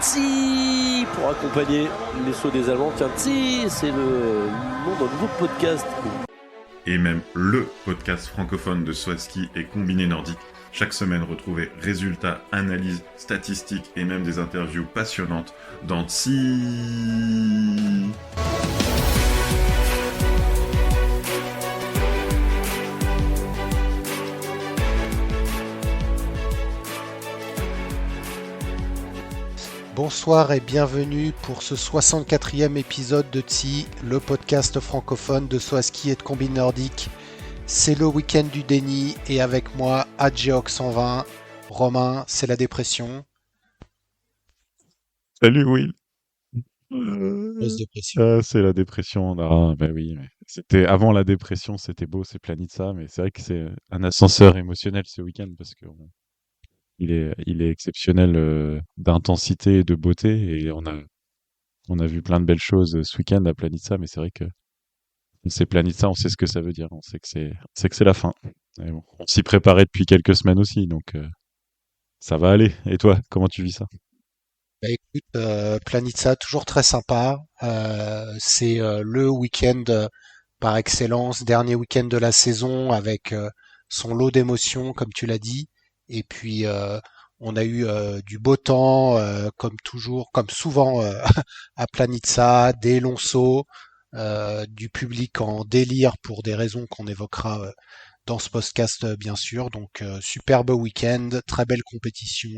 Tsi pour accompagner les sauts des Allemands. Tiens, Tsi, c'est le nom d'un nouveau podcast. Et même le podcast francophone de Swaski et Combiné Nordique. Chaque semaine, retrouvez résultats, analyses, statistiques et même des interviews passionnantes dans Tsi. Bonsoir et bienvenue pour ce 64e épisode de Tsi, le podcast francophone de Swaski et de Combiné Nordique. C'est le week-end du déni et avec moi, Adgeok 120, Romain, c'est la dépression. Salut Will. Dépression. C'est la dépression. Ah, bah oui. C'était avant la dépression, c'était beau, c'est Planitza, mais c'est vrai que c'est un ascenseur émotionnel ce week-end parce qu'il est exceptionnel d'intensité et de beauté et on a vu plein de belles choses ce week-end à Planitza, mais c'est vrai que c'est Planitza, on sait ce que ça veut dire, on sait que c'est la fin. Et bon, on s'y préparait depuis quelques semaines aussi, donc ça va aller. Et toi, comment tu vis ça? Bah écoute, Planitza, toujours très sympa. C'est le week-end par excellence, dernier week-end de la saison avec son lot d'émotions, comme tu l'as dit. Et puis, on a eu du beau temps, comme toujours, comme souvent à Planitza, des longs sauts, du public en délire pour des raisons qu'on évoquera dans ce podcast, bien sûr. Donc, superbe week-end, très belle compétition,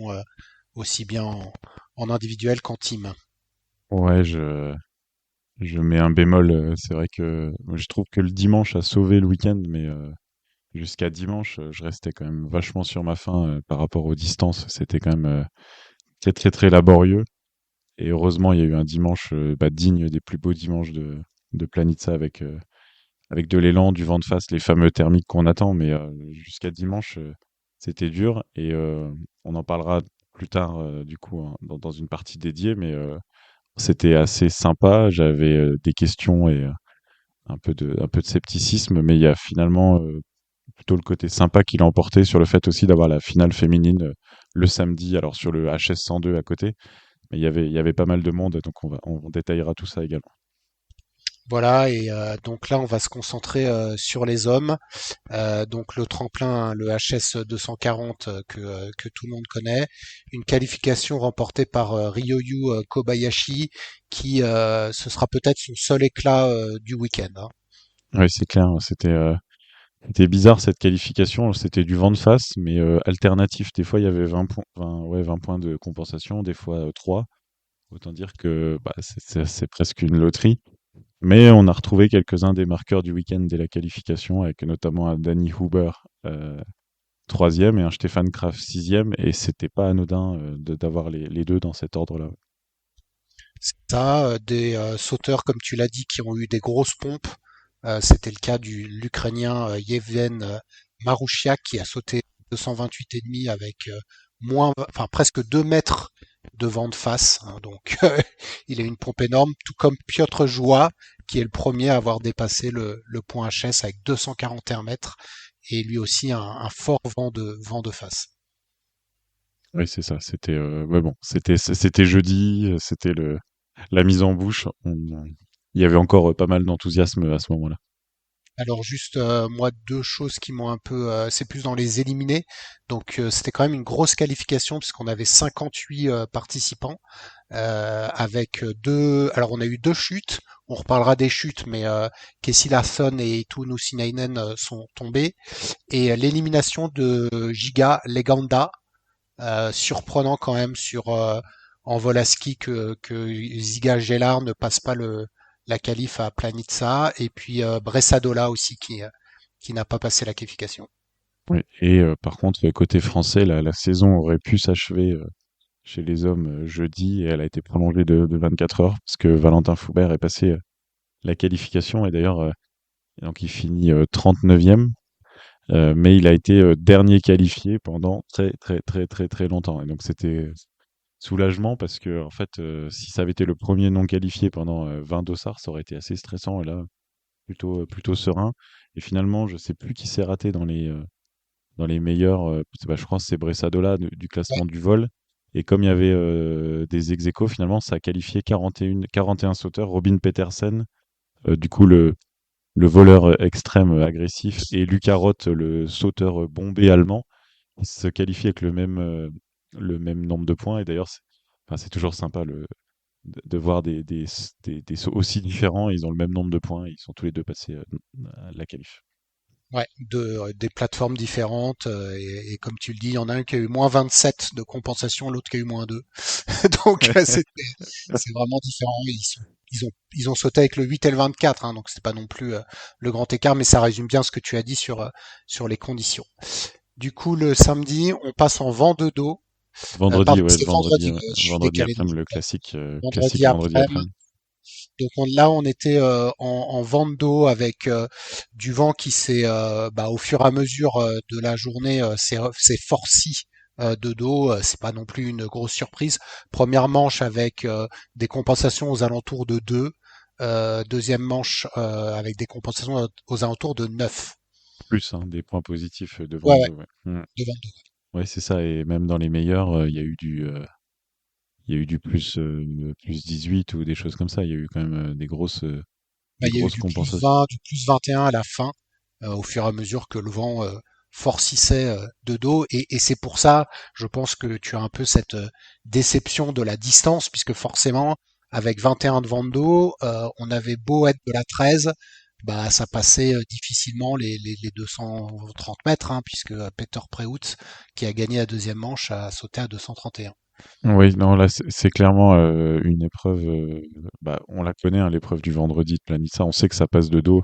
aussi bien en individuel qu'en team. Ouais, je mets un bémol. C'est vrai que je trouve que le dimanche a sauvé le week-end, mais jusqu'à dimanche, je restais quand même vachement sur ma faim par rapport aux distances. C'était quand même très très très laborieux. Et heureusement, il y a eu un dimanche digne des plus beaux dimanches de Planitza avec de l'élan, du vent de face, les fameux thermiques qu'on attend. Mais jusqu'à dimanche, c'était dur. Et on en parlera plus tard, du coup, hein, dans une partie dédiée. Mais c'était assez sympa. J'avais des questions et un peu de scepticisme. Mais il y a finalement plutôt le côté sympa qu'il a emporté sur le fait aussi d'avoir la finale féminine le samedi, alors sur le HS 102 à côté. Mais il y avait pas mal de monde, donc on détaillera tout ça également. Voilà, et donc là, on va se concentrer sur les hommes. Donc le tremplin, hein, le HS 240 que tout le monde connaît. Une qualification remportée par Ryoyu Kobayashi, qui ce sera peut-être son seul éclat du week-end, hein. Oui, c'est clair, c'était bizarre cette qualification, c'était du vent de face, mais alternatif. Des fois, il y avait 20 points, 20, ouais, 20 points de compensation, des fois 3. Autant dire que c'est presque une loterie. Mais on a retrouvé quelques-uns des marqueurs du week-end dès la qualification, avec notamment un Danny Huber, troisième, et un Stefan Kraft sixième, et c'était pas anodin d'avoir les deux dans cet ordre-là. C'est ça, des sauteurs, comme tu l'as dit, qui ont eu des grosses pompes. C'était le cas de l'Ukrainien Yevhen Marouchiak qui a sauté 228,5 avec enfin presque 2 mètres de vent de face, hein. Donc il a une pompe énorme, tout comme Piotr Joua, qui est le premier à avoir dépassé le point HS avec 241 mètres, et lui aussi un fort vent de face. Oui, c'est ça. C'était, ouais, bon, c'était jeudi, c'était la mise en bouche. Il y avait encore pas mal d'enthousiasme à ce moment-là. Alors juste moi deux choses qui m'ont un peu c'est plus dans les éliminés. Donc c'était quand même une grosse qualification puisqu'on avait 58 participants avec deux alors on a eu deux chutes, on reparlera des chutes mais Kessi Larsson et Tunu Sinainen sont tombés et l'élimination de Giga Legenda, surprenant quand même sur en vol à ski que Ziga Gellar ne passe pas la qualif à Planitza, et puis Bressadola aussi qui n'a pas passé la qualification. Oui. Et par contre, côté français, la saison aurait pu s'achever chez les hommes jeudi, et elle a été prolongée de 24 heures parce que Valentin Foubert est passé la qualification, et d'ailleurs, donc il finit 39e. Mais il a été dernier qualifié pendant très très très très très longtemps. Et donc c'était soulagement parce que en fait, si ça avait été le premier non qualifié pendant 20 dossards, ça aurait été assez stressant. Et là, plutôt serein. Et finalement, je sais plus qui s'est raté dans les meilleurs. Je crois que c'est Bressadola du Ouais, classement du vol. Et comme il y avait des ex-aequo, finalement, ça a qualifié 41 sauteurs. Robin Petersen, du coup, le voleur extrême agressif, et Luca Roth, le sauteur bombé allemand, ils se qualifient avec le même nombre de points. Et d'ailleurs, enfin, c'est toujours sympa de voir des sauts aussi différents. Ils ont le même nombre de points. Ils sont tous les deux passés à la qualif. Ouais, des plateformes différentes. Et comme tu le dis, il y en a un qui a eu moins 27 de compensation, l'autre qui a eu moins 2. Donc, c'est vraiment différent. Ils ont sauté avec le 8 et le 24, hein, donc c'est pas non plus le grand écart, mais ça résume bien ce que tu as dit sur les conditions. Du coup, le samedi, on passe en vent de dos. Vendredi, Pardon, ouais, le c'est vendredi, vendredi, ouais, ouais, je suis vendredi décalé. après-midi, le classique, Vendredi classique vendredi après. après-midi. Donc là, on était en vent de dos avec du vent qui s'est, au fur et à mesure de la journée, s'est forci de dos. C'est pas non plus une grosse surprise. Première manche avec des compensations aux alentours de 2. Deuxième manche avec des compensations aux alentours de 9. Plus, hein, des points positifs de Ouais, ouais, Vando, ouais. de vent de dos. Ouais, c'est ça. Et même dans les meilleurs, il y a eu du plus 18 ou des choses comme ça. Il y a eu quand même Bah, des il y a eu grosses du plus compensations. 20, du plus 21 à la fin, au fur et à mesure que le vent forcissait de dos. Et c'est pour ça, je pense que tu as un peu cette déception de la distance, puisque forcément, avec 21 de vent de dos, on avait beau être de la 13, bah, ça passait difficilement les 230 mètres, hein, puisque Peter Preutz, qui a gagné la deuxième manche, a sauté à 231. Oui, non, là, c'est clairement une épreuve. Bah, on la connaît, hein, l'épreuve du vendredi de Planissa. On sait que ça passe de dos.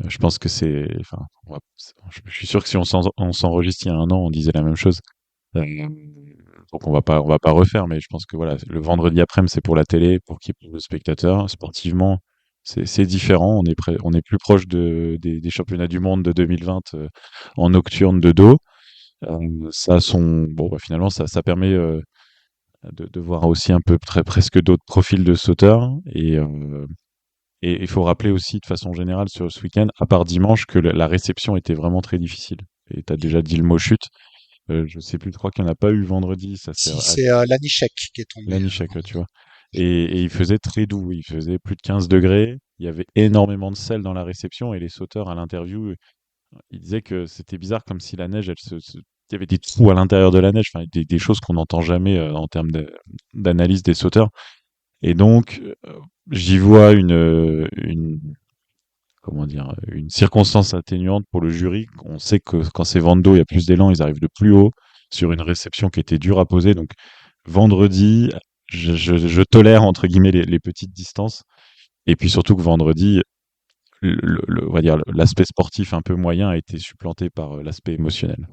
Je pense que c'est. Enfin, je suis sûr que si on s'enregistre il y a un an, on disait la même chose. Euh, donc on va pas refaire, mais je pense que voilà, le vendredi après-midi, c'est pour la télé, pour qui pour le spectateur. Sportivement, c'est différent. On est plus proche des championnats du monde de 2020 en nocturne de dos. Ça a son bon, bah, finalement, ça permet de voir aussi un peu presque d'autres profils de sauteurs. Et il faut rappeler aussi de façon générale sur ce week-end, à part dimanche, que la réception était vraiment très difficile. Et tu as déjà dit le mot chute. Je sais plus, je crois qu'il n'y en a pas eu vendredi. Ça s'est Si c'est Lanišek qui est tombé Lanišek, tu vendredi. vois. Et il faisait très doux. Il faisait plus de 15 degrés. Il y avait énormément de sel dans la réception. Et les sauteurs à l'interview, ils disaient que c'était bizarre, comme si la neige, il y avait des trous à l'intérieur de la neige. Enfin, des choses qu'on n'entend jamais en termes d'analyse des sauteurs. Et donc, j'y vois comment dire, une circonstance atténuante pour le jury. On sait que quand c'est Vando, il y a plus d'élan, ils arrivent de plus haut sur une réception qui était dure à poser. Donc, vendredi, je tolère entre guillemets les petites distances. Et puis surtout que vendredi, on va dire l'aspect sportif un peu moyen a été supplanté par l'aspect émotionnel.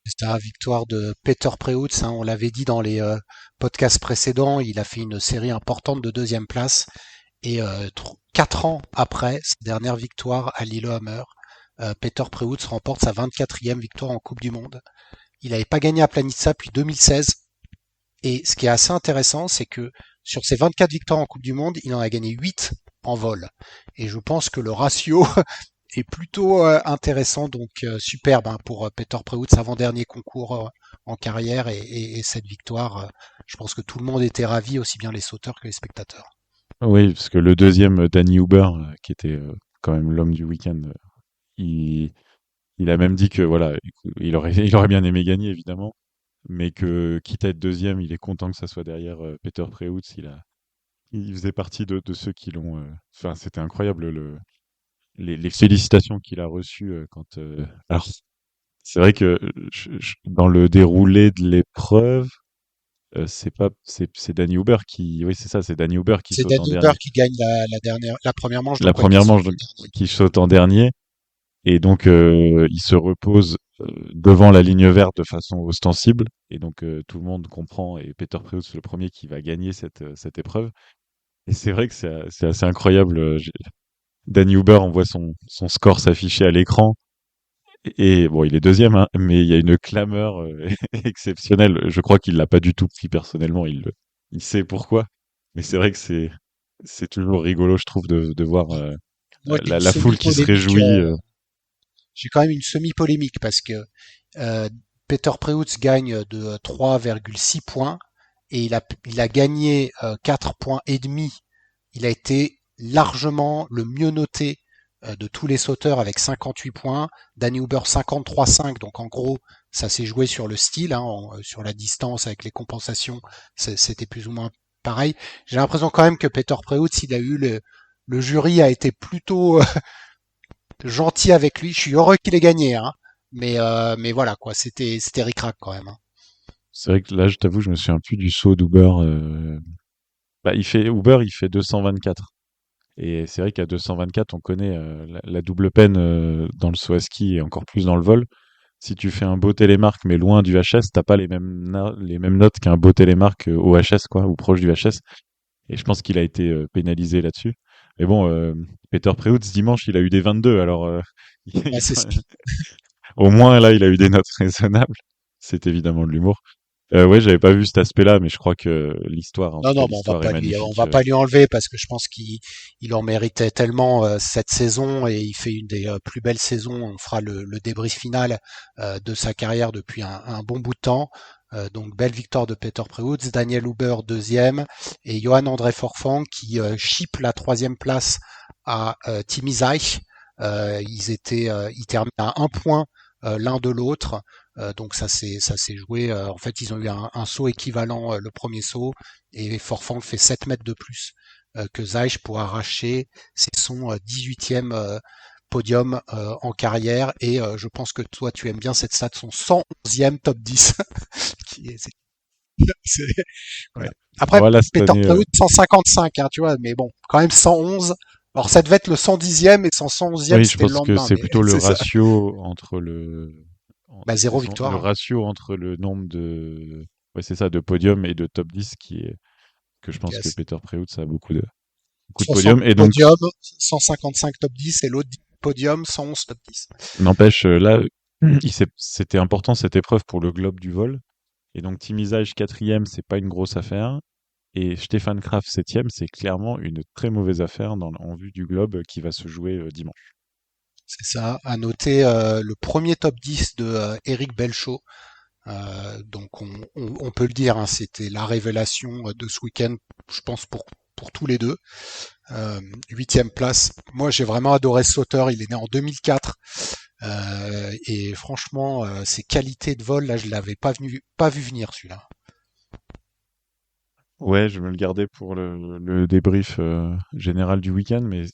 C'était la victoire de Peter Preutz, hein, on l'avait dit dans les podcasts précédents, il a fait une série importante de deuxième place. Et 4 ans après sa dernière victoire à Lillehammer, Peter Preutz remporte sa 24e victoire en Coupe du Monde. Il n'avait pas gagné à Planitza depuis 2016. Et ce qui est assez intéressant, c'est que sur ses 24 victoires en Coupe du Monde, il en a gagné 8 en vol. Et je pense que le ratio est plutôt intéressant, donc superbe, hein, pour Peter Preutz, avant-dernier concours en carrière, et cette victoire, je pense que tout le monde était ravi, aussi bien les sauteurs que les spectateurs. Oui, parce que le deuxième, Danny Huber, qui était quand même l'homme du week-end, il, il a même dit que voilà, il aurait bien aimé gagner évidemment, mais que quitte à être deuxième, il est content que ça soit derrière Peter Preutz. Il faisait partie de ceux qui l'ont. Enfin, c'était incroyable les félicitations qu'il a reçues quand. Alors, c'est vrai que dans le déroulé de l'épreuve, c'est Danny Huber qui. Oui, c'est ça, c'est Danny Huber qui C'est saute en Danny Huber dernier. qui gagne la première manche, La donc ouais, qui première saute manche en donc, dernier. qui saute en dernier. Et donc, il se repose devant la ligne verte de façon ostensible. Et donc, tout le monde comprend. Et Peter Preutz, c'est le premier qui va gagner cette épreuve. Et c'est vrai que c'est assez incroyable. Danny Huber, on voit son score s'afficher à l'écran. Et bon, il est deuxième, hein, mais il y a une clameur exceptionnelle. Je crois qu'il l'a pas du tout pris personnellement. Il sait pourquoi. Mais c'est vrai que c'est toujours rigolo, je trouve, de voir Moi, j'ai une la foule qui se semi-polémique. réjouit. J'ai quand même une semi-polémique parce que Peter Preutz gagne de 3,6 points et il a gagné 4 points et demi. Il a été largement le mieux noté de tous les sauteurs avec 58 points. Danny Huber 53,5. Donc en gros, ça s'est joué sur le style, sur la distance avec les compensations. C'était plus ou moins pareil. J'ai l'impression quand même que Peter Preutz, il a eu le jury a été plutôt gentil avec lui. Je suis heureux qu'il ait gagné, hein. Mais voilà quoi, c'était ric-rac quand même, hein. C'est vrai que là, je t'avoue, je me souviens plus du saut d'Uber. Bah, Uber, il fait 224. Et c'est vrai qu'à 224, on connaît la double peine dans le saut à ski et encore plus dans le vol. Si tu fais un beau télémark mais loin du HS, t'as pas les mêmes notes qu'un beau télémark au HS, quoi, ou proche du HS. Et je pense qu'il a été pénalisé là-dessus. Mais bon, Peter Preutz, dimanche, il a eu des 22. Alors, Ouais, c'est ce au moins, là, il a eu des notes raisonnables. C'est évidemment de l'humour. Ouais, j'avais pas vu cet aspect-là, mais je crois que l'histoire, en tout Non, cas, non, mais l'histoire est on magnifique. va pas lui enlever parce que je pense qu'il en méritait tellement cette saison et il fait une des plus belles saisons. On fera le débrief final de sa carrière depuis un bon bout de temps. Donc belle victoire de Peter Preutz, Daniel Huber deuxième et Johan André Forfang qui chip la troisième place à Timmy Zeich. Ils terminent à un point l'un de l'autre. Donc ça s'est joué. En fait, ils ont eu un saut équivalent le premier saut et Forfang fait 7 mètres de plus que Zeich pour arracher son 18e podium en carrière. Et je pense que toi, tu aimes bien cette stat, son 111e top 10. qui est, c'est- c'est- Ouais. voilà. Après, Voilà, cette Peter année, Preutz 155, hein, tu vois, mais bon, quand même 111. Alors ça devait être le 110e et son 111e oui, je c'était le pense que lendemain, c'est mais plutôt le c'est ça. ratio entre Bah, c'est zéro victoire, le hein. ratio entre le nombre de, ouais, c'est ça, de podiums et de top 10 que je Qui est pense que assez- Peter Preutz a beaucoup de 60 podiums. Et donc, podiums, 155 top 10 et l'autre podium 111 top 10. n'empêche, là, c'était important cette épreuve pour le globe du vol. Et donc, Tim Izage, quatrième, c'est pas une grosse affaire. Et Stefan Kraft, septième, c'est clairement une très mauvaise affaire en vue du globe qui va se jouer dimanche. C'est ça. À noter le premier top 10 de Eric Belchaud. Donc on peut le dire, hein, c'était la révélation de ce week-end, je pense pour tous les deux. Huitième place. Moi j'ai vraiment adoré ce sauteur. Il est né en 2004 et franchement ses qualités de vol là je l'avais pas vu venir celui-là. Ouais, je vais me le garder pour le débrief général du week-end, mais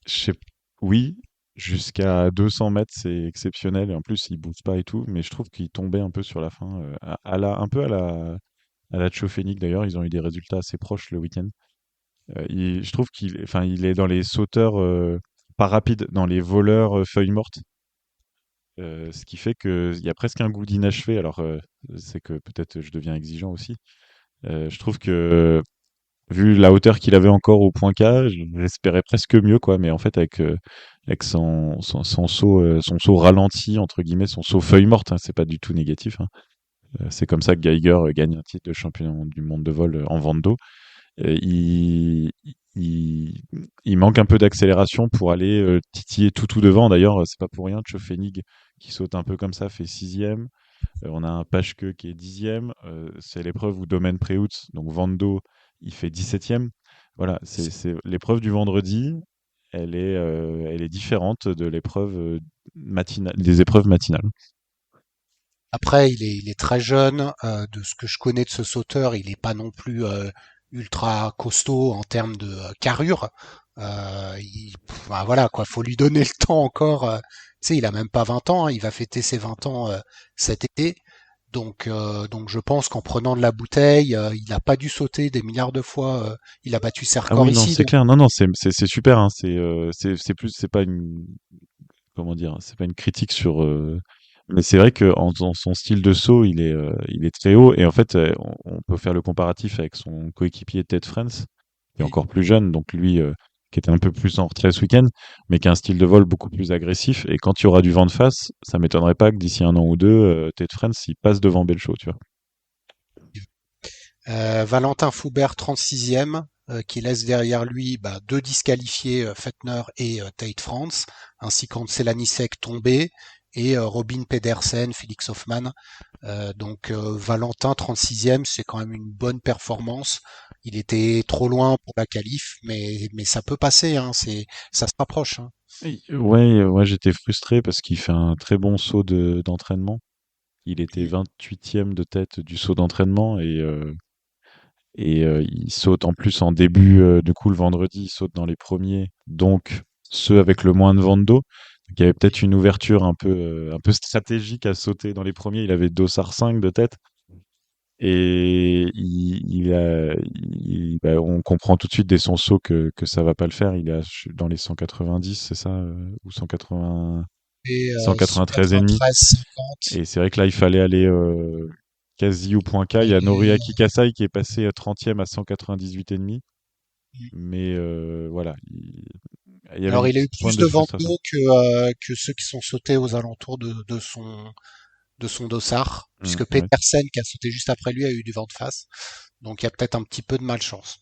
je sais, oui, jusqu'à 200 mètres, c'est exceptionnel. Et en plus, il bouge pas et tout, mais je trouve qu'il tombait un peu sur la fin, un peu à la Tchofénic d'ailleurs. Ils ont eu des résultats assez proches le week-end. Je trouve enfin, il est dans les sauteurs pas rapides, dans les voleurs feuilles mortes. Ce qui fait qu'il y a presque un goût d'inachevé. Alors, c'est que peut-être je deviens exigeant aussi. Je trouve que vu la hauteur qu'il avait encore au point K, j'espérais presque mieux, quoi. Mais en fait, avec son saut ralenti, entre guillemets, son saut feuille morte, hein, c'est pas du tout négatif, hein. C'est comme ça que Geiger gagne un titre de champion du monde de vol en vente d'eau. Euh, il, il, il manque un peu d'accélération pour aller titiller tout devant. D'ailleurs, c'est pas pour rien. Tchofénig, qui saute un peu comme ça, fait sixième. On a un Paschke qui est dixième. C'est l'épreuve où Domen Preutz, donc Vando, il fait 17e. Voilà, c'est l'épreuve du vendredi. Elle est différente de l'épreuve matinale, des épreuves matinales. Après, il est très jeune. De ce que je connais de ce sauteur, il n'est pas non plus ultra costaud en termes de carrure. Bah, voilà quoi, faut lui donner le temps encore. Tu sais, il a même pas 20 ans, hein, il va fêter ses 20 ans cet été. Donc je pense qu'en prenant de la bouteille, il n'a pas dû sauter des milliards de fois. Il a battu ses Ah records oui, non, ici. c'est Donc clair. Non, non, c'est super, hein. C'est plus, c'est pas comment dire, c'est pas une critique sur. Mais c'est vrai que dans son style de saut, il est très haut. Et en fait, on peut faire le comparatif avec son coéquipier Ted France, qui est oui. encore plus jeune, donc lui, qui était un peu plus en retrait ce week-end, mais qui a un style de vol beaucoup plus agressif. Et quand il y aura du vent de face, ça m'étonnerait pas que d'ici un an ou deux, Ted France, il passe devant Belchaud, tu vois. Valentin Foubert 36e, qui laisse derrière lui deux disqualifiés, Fettner et Tate France, ainsi qu'Anselani Sek tombé. et Robin Pedersen, Felix Hoffmann. Donc Valentin 36e, c'est quand même une bonne performance. Il était trop loin pour la qualif, mais ça peut passer, hein, ça se rapproche, hein. Ouais, j'étais frustré parce qu'il fait un très bon saut d'entraînement. Il était Mm. 28e de tête du saut d'entraînement et il saute en plus en début, du coup le vendredi, il saute dans les premiers, donc ceux avec le moins de vent d'eau. Donc il y avait peut-être une ouverture un peu stratégique à sauter dans les premiers. Il avait Dossard 5 de tête et bah, on comprend tout de suite dès son saut que ça va pas le faire. Il est dans les 190, c'est ça, ou 180, Et 193 et demi. 193, 50. Et c'est vrai que là, il fallait aller quasi au point K. Il y a Et, Noriaki Kasai qui est passé 30e à 198,5. Mais voilà, il y avait alors, une il a eu petite pointe plus de de vent frustration. d'eau que ceux qui sont sautés aux alentours de son dossard, puisque Ouais. Petersen, qui a sauté juste après lui, a eu du vent de face. Donc, il y a peut-être un petit peu de malchance,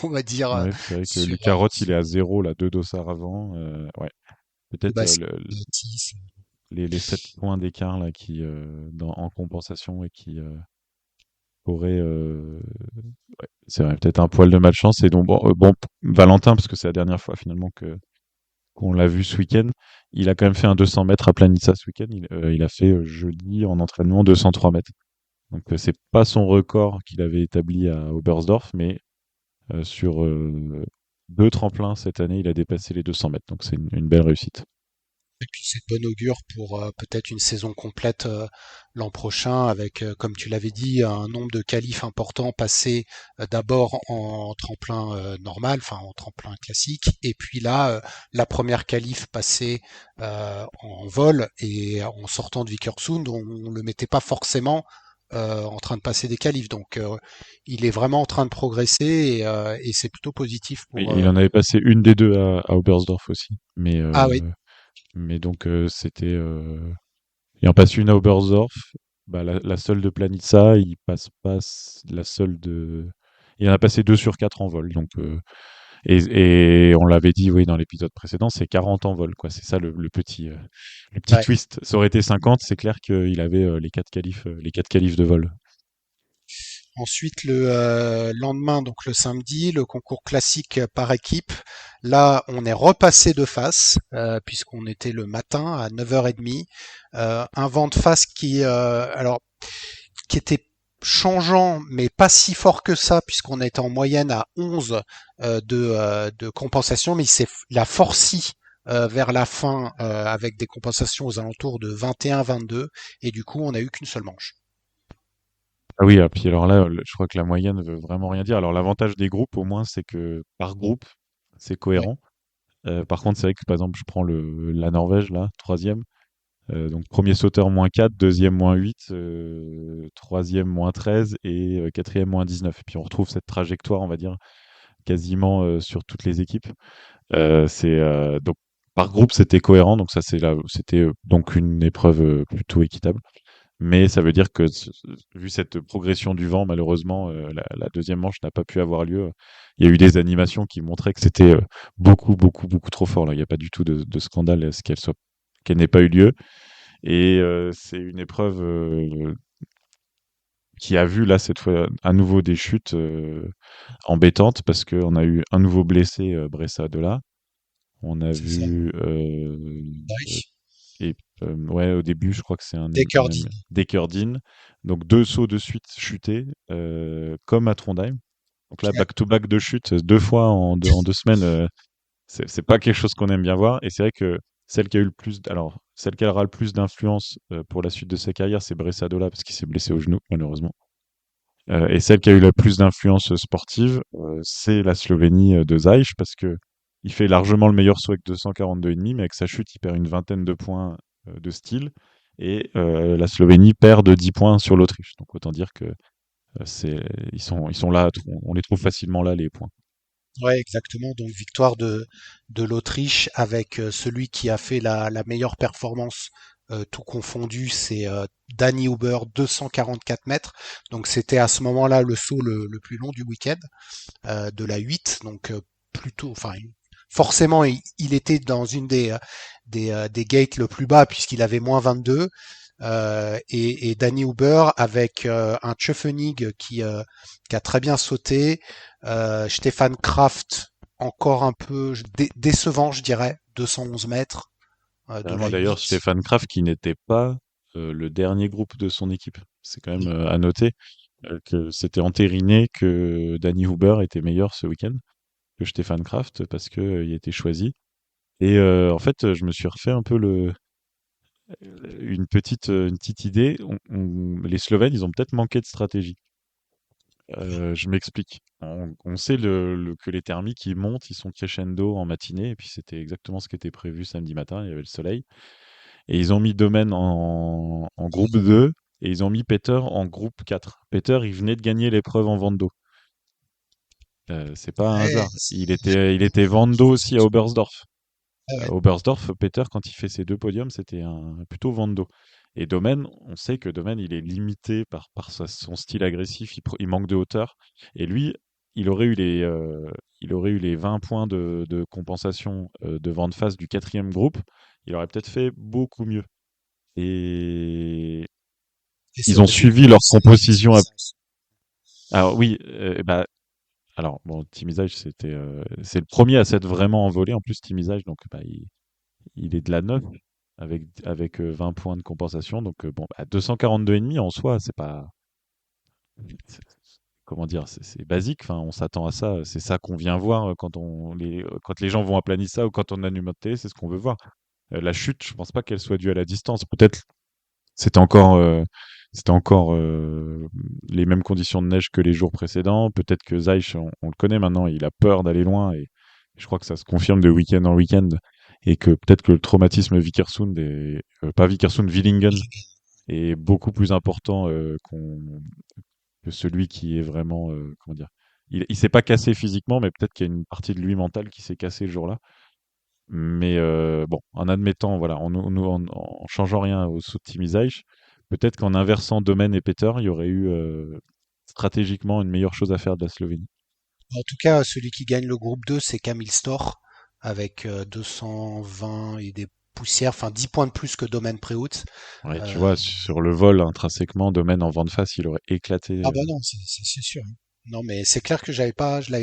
on va dire, Ouais, c'est vrai que sur, Lucas Roth, il est à zéro, là, 2 dossards avant. Ouais, le peut-être basket. Tis. les 7 points d'écart là en compensation et qui auraient, c'est vrai, peut-être un poil de malchance. Et donc, bon, Valentin, parce que c'est la dernière fois finalement qu'on l'a vu ce week-end. Il a quand même fait un 200 mètres à Planitza ce week-end. Il a fait jeudi en entraînement 203 mètres. Donc c'est pas son record qu'il avait établi à Oberstdorf, mais sur 2 tremplins cette année, il a dépassé les 200 mètres. Donc c'est une belle réussite. Et puis c'est de bon augure pour peut-être une saison complète l'an prochain avec, comme tu l'avais dit, un nombre de qualifs important passé d'abord en tremplin normal, enfin en tremplin classique, et puis là, la première qualif passée en vol et en sortant de Vikersund, on le mettait pas forcément en train de passer des qualifs. Donc il est vraiment en train de progresser et c'est plutôt positif Et pour... il en avait passé une des deux à Oberstdorf aussi. Ah oui, Mais donc c'était... Il en passe une à Oberstdorf. Bah, la seule de Planitza, il passe pas la seule de... Il en a passé 2 sur 4 en vol. Donc, et on l'avait dit, oui, dans l'épisode précédent, c'est 40 en vol, quoi. C'est ça le petit ouais. twist. Ça aurait été 50, c'est clair qu'il avait les 4 qualifs de vol. Ensuite, le lendemain, donc le samedi, le concours classique par équipe. Là, on est repassé de face, puisqu'on était le matin à 9h30. Un vent de face qui était changeant, mais pas si fort que ça, puisqu'on était en moyenne à 11 de compensation, mais il a forci vers la fin avec des compensations aux alentours de 21-22, et du coup, on n'a eu qu'une seule manche. Ah oui, et puis alors là, je crois que la moyenne veut vraiment rien dire. Alors l'avantage des groupes, au moins, c'est que par groupe, c'est Ouais, cohérent. Par contre, c'est vrai que par exemple, je prends la Norvège, là, troisième. Donc premier sauteur -4, deuxième -8, troisième -13 et quatrième -19. Et puis on retrouve cette trajectoire, on va dire, quasiment sur toutes les équipes. Donc par groupe, c'était cohérent. Donc ça, c'était donc une épreuve plutôt équitable. Mais ça veut dire que, vu cette progression du vent, malheureusement, la deuxième manche n'a pas pu avoir lieu. Il y a eu des animations qui montraient que c'était beaucoup, beaucoup, beaucoup trop fort. Là, il n'y a pas du tout de scandale à ce qu'elle n'ait pas eu lieu. Et c'est une épreuve qui a vu là cette fois à nouveau des chutes embêtantes parce qu'on a eu un nouveau blessé, Bressa Delat. On a c'est ça. vu Reich, et ouais, au début, je crois que c'est un Dekkerdi. ami Dekerdin. Donc 2 sauts de suite chutés, comme à Trondheim. Donc là, Ouais, back-to-back de chutes, 2 fois en 2 semaines, c'est pas quelque chose qu'on aime bien voir. Et c'est vrai que celle qui aura le plus d'influence pour la suite de sa carrière, c'est Bressadola parce qu'il s'est blessé au genou, malheureusement. Et celle qui a eu la plus d'influence sportive, c'est la Slovénie de Zajc parce que il fait largement le meilleur saut avec 242,5, mais avec sa chute, il perd une vingtaine de points de style. Et la Slovénie perd de 10 points sur l'Autriche. Donc autant dire que ils sont là, on les trouve facilement là, les points. ouais, exactement. Donc victoire de l'Autriche avec celui qui a fait la meilleure performance tout confondu, c'est Danny Huber, 244 mètres. Donc c'était à ce moment-là le saut le plus long du week-end, de la 8. Donc plutôt, enfin forcément, il était dans une des gates le plus bas puisqu'il avait moins 22. Et Danny Huber avec un Tschöffenig qui a très bien sauté. Stefan Kraft encore un peu décevant, je dirais, 211 mètres de la Carrément, d'ailleurs, 8. Stéphane Kraft qui n'était pas le dernier groupe de son équipe. C'est quand même à noter que c'était entériné que Danny Huber était meilleur ce week-end que Stéphane Kraft parce que il était choisi. Et en fait, je me suis refait un peu une petite idée. Les Slovènes, ils ont peut-être manqué de stratégie. Je m'explique. On sait que les thermiques, ils montent, ils sont crescendo en matinée, et puis c'était exactement ce qui était prévu samedi matin, il y avait le soleil. Et ils ont mis Domen en groupe 2, et ils ont mis Peter en groupe 4. Peter, il venait de gagner l'épreuve en Vando. C'est pas un Ouais, hasard. Il était Vando aussi à Oberstdorf. ouais. Oberstdorf, Peter, quand il fait ses 2 podiums, c'était plutôt Vando. Et Domen, on sait que Domen, il est limité par son style agressif, il manque de hauteur. Et lui, il aurait eu les 20 points de compensation de vent de face du 4e groupe. Il aurait peut-être fait beaucoup mieux. Et Et ça ils ont aurait fait suivi plus leur de composition. sens. Alors oui, bah, alors bon, Timizage, c'est le premier à s'être vraiment envolé. En plus, Timizage, donc bah, il est de la 9 avec 20 points de compensation. Donc bon, à 242,5 en soi, c'est pas, c'est- comment dire, c'est basique. Enfin, on s'attend à ça. C'est ça qu'on vient voir quand les gens vont à Planissa ou quand on a une télé, c'est ce qu'on veut voir. La chute, je pense pas qu'elle soit due à la distance. Peut-être c'était encore, euh, c'était encore les mêmes conditions de neige que les jours précédents. Peut-être que Zeich, on le connaît maintenant, il a peur d'aller loin et je crois que ça se confirme de week-end en week-end. Et que peut-être que le traumatisme Vikersund pas Vikersund, Villingen est beaucoup plus important que celui qui est vraiment, comment dire. Il s'est pas cassé physiquement, mais peut-être qu'il y a une partie de lui mentale qui s'est cassée le jour-là. Mais bon, en admettant, voilà, en changeant rien au saut de Timi Zajc, peut-être qu'en inversant Domen et Peter, il y aurait eu stratégiquement une meilleure chose à faire de la Slovénie. En tout cas, celui qui gagne le groupe 2, c'est Camille Storr, avec 220 et des poussières, enfin 10 points de plus que Domaine Préhout. Ouais, tu Euh, vois, sur le vol, intrinsèquement, Domen en vent de face, il aurait éclaté. ah bah non, c'est sûr, hein. Non, mais c'est clair que je l'avais